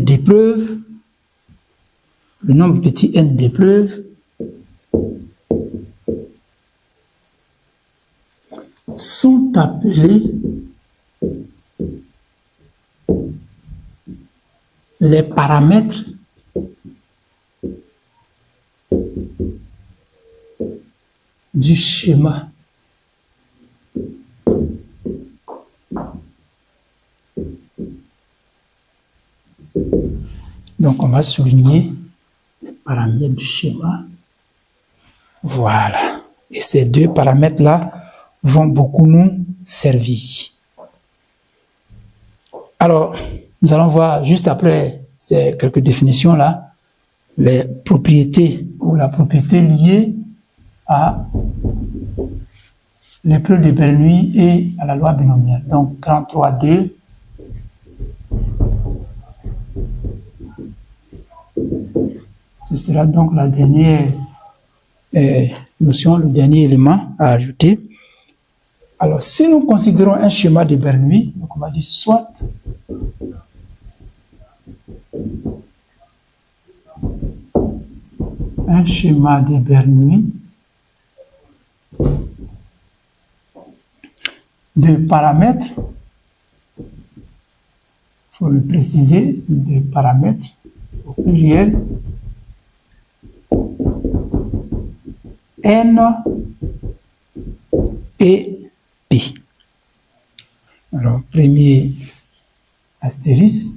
d'épreuves, le nombre petit n d'épreuves sont appelés les paramètres du schéma. Donc on va souligner les paramètres du schéma. Voilà. Et ces deux paramètres-là vont beaucoup nous servir. Alors, nous allons voir juste après ces quelques définitions-là, les propriétés ou la propriété liée à l'épreuve de Bernoulli et à la loi binomiale. Donc, 33.2. Ce sera donc la dernière notion, le dernier élément à ajouter. Alors, si nous considérons un schéma de Bernoulli, donc on va dire soit un schéma de Bernoulli de paramètres, il faut le préciser, de paramètres au pluriel, N et P. Alors, premier astérisque,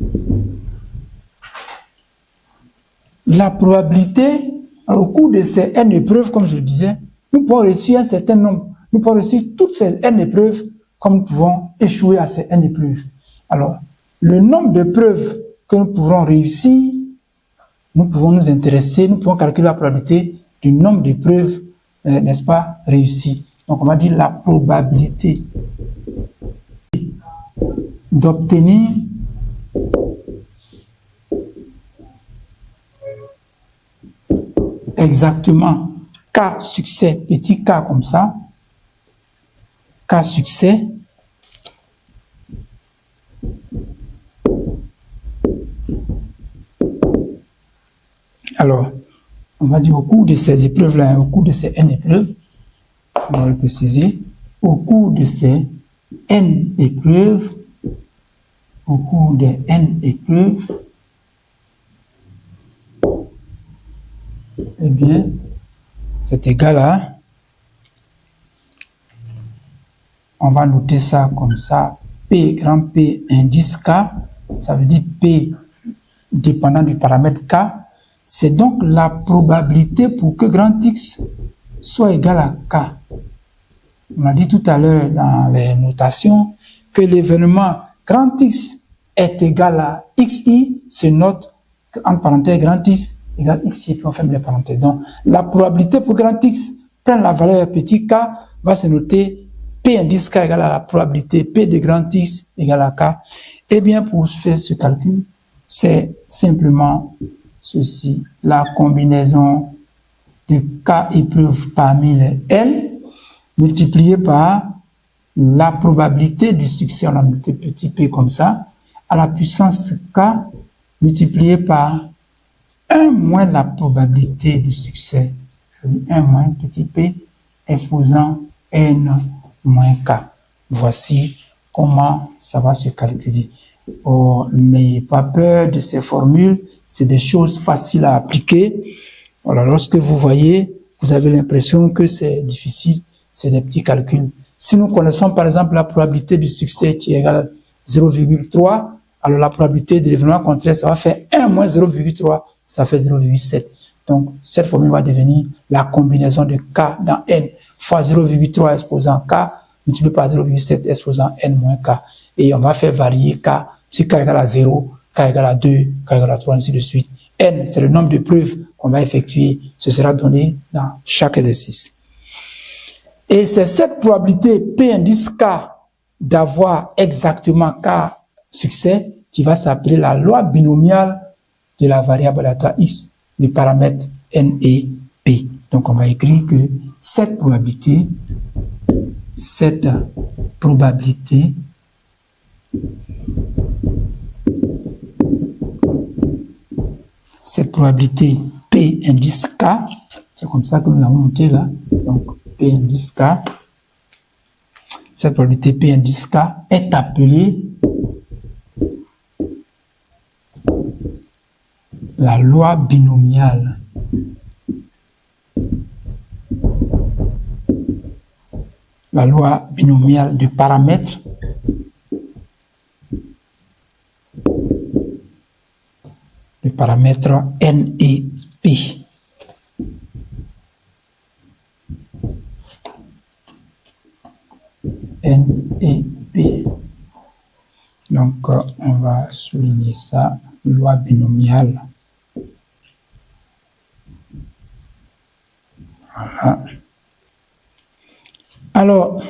la probabilité, au cours de ces n épreuves, comme je le disais, nous pouvons réussir un certain nombre, nous pouvons réussir toutes ces n épreuves, comme nous pouvons échouer à ces n épreuves. Alors, le nombre d'épreuves que nous pourrons réussir, nous pouvons nous intéresser, nous pouvons calculer la probabilité du nombre d'épreuves, n'est-ce pas, réussies. Donc, on va dire la probabilité d'obtenir exactement K succès, petit k comme ça, K succès Alors, on va dire au cours de ces épreuves-là, au cours de ces N épreuves, on va le préciser, au cours de ces N épreuves, au cours des N épreuves, eh bien, c'est égal à, on va noter ça comme ça, P grand P indice K, ça veut dire P dépendant du paramètre K, c'est donc la probabilité pour que grand X soit égal à K. On a dit tout à l'heure dans les notations que l'événement grand X est égal à XI, se note entre parenthèses grand X égale XI, puis on ferme les parenthèses. Donc, la probabilité pour grand X prenne la valeur petit k va se noter P indice K égale à la probabilité P de grand X égale à K. Eh bien, pour faire ce calcul, c'est simplement ceci, la combinaison de K épreuves parmi les L multiplié par la probabilité du succès, on a noté petit p comme ça, à la puissance K multiplié par 1 moins la probabilité du succès, c'est-à-dire 1 moins petit p exposant n moins k. Voici comment ça va se calculer. Oh, n'ayez pas peur de ces formules, c'est des choses faciles à appliquer. Alors, lorsque vous voyez, vous avez l'impression que c'est difficile, c'est des petits calculs. Si nous connaissons par exemple la probabilité du succès qui est égale à 0,3, alors la probabilité de l'événement contraire, ça va faire 1 moins 0,3, ça fait 0,7. Donc, cette formule va devenir la combinaison de K dans N fois 0,3 exposant K, multiplié par 0,7 exposant N moins K. Et on va faire varier K, si K égale à 0, K égale à 2, K égale à 3, ainsi de suite. N, c'est le nombre de preuves qu'on va effectuer. Ce sera donné dans chaque exercice. Et c'est cette probabilité P indice K d'avoir exactement K succès qui va s'appeler la loi binomiale de la variable aléatoire X du paramètre N et P. Donc on va écrire que cette probabilité P indice K, c'est comme ça que nous l'avons noté là, donc P indice K, cette probabilité P indice K est appelée la loi binomiale de paramètres N et P. N et P. Donc, on va souligner ça, loi binomiale. Voilà. Alors,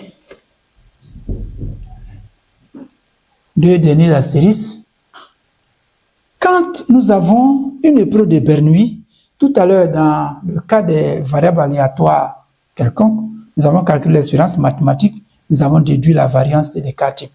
deux derniers astérisques. Quand nous avons une épreuve de Bernoulli, tout à l'heure dans le cas des variables aléatoires quelconques, nous avons calculé l'expérience mathématique, nous avons déduit la variance et les cas types.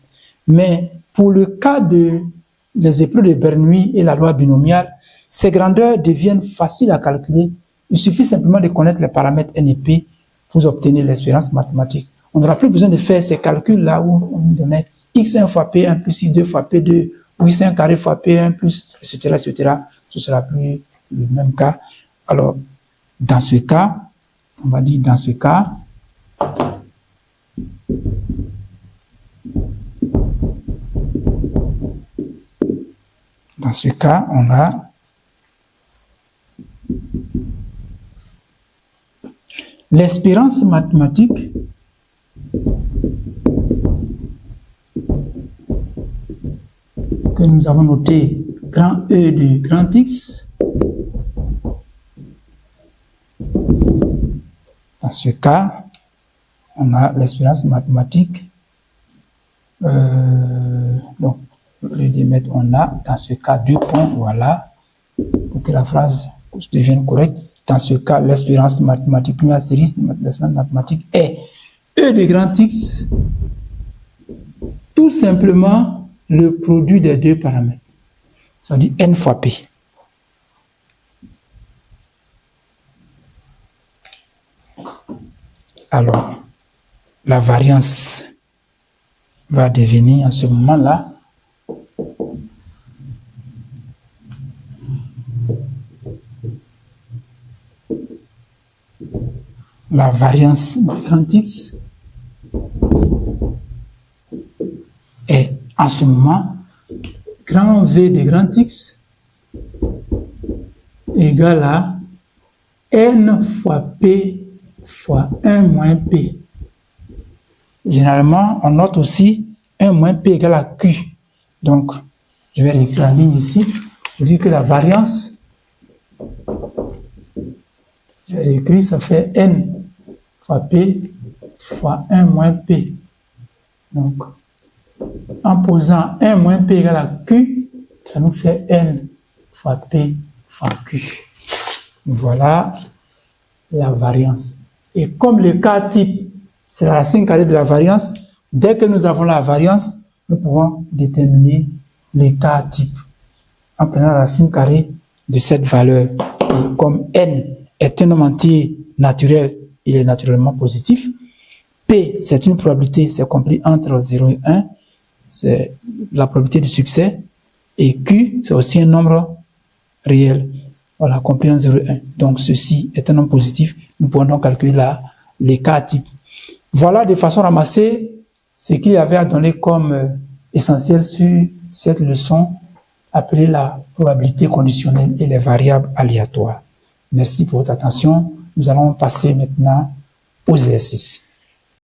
Mais pour le cas des épreuves de Bernoulli et la loi binomiale, ces grandeurs deviennent faciles à calculer. Il suffit simplement de connaître les paramètres N et P pour obtenir l'expérience mathématique. On n'aura plus besoin de faire ces calculs-là où on nous donnait x1 fois P1 plus x2 fois P2, ou x1 carré fois P1 plus, etc., etc. Ce sera plus le même cas. Alors, dans ce cas, on va dire dans ce cas, on a l'espérance mathématique que nous avons noté grand E de grand X. Dans ce cas, on a l'espérance mathématique. Donc, au lieu de mettre on a, dans ce cas, 2 points, voilà, pour que la phrase devienne correcte. Dans ce cas, l'espérance mathématique, premier astérisque, l'espérance mathématique est E de grand X, tout simplement le produit des deux paramètres. Ça veut dire N fois P. Alors, la variance va devenir en ce moment-là la variance de grand X est en ce moment grand V de grand X égale à N fois P fois 1 moins P. Généralement, on note aussi 1 moins P égale à Q. Donc, je vais réécrire la ligne ici. Je dis que la variance, je vais réécrire, ça fait N fois P fois 1 moins P. Donc, en posant 1 moins P égale à Q, ça nous fait N fois P fois Q. Voilà la variance. Et comme le cas type, c'est la racine carrée de la variance, dès que nous avons la variance, nous pouvons déterminer les cas types en prenant la racine carrée de cette valeur. Et comme N est un nombre entier naturel, il est naturellement positif. P, c'est une probabilité, c'est compris entre 0 et 1, c'est la probabilité de succès. Et Q, c'est aussi un nombre réel, voilà, compris entre 0 et 1. Donc, ceci est un nombre positif. Nous pouvons donc calculer les cas types. Voilà de façon ramassée ce qu'il y avait à donner comme essentiel sur cette leçon appelée la probabilité conditionnelle et les variables aléatoires. Merci pour votre attention. Nous allons passer maintenant aux exercices.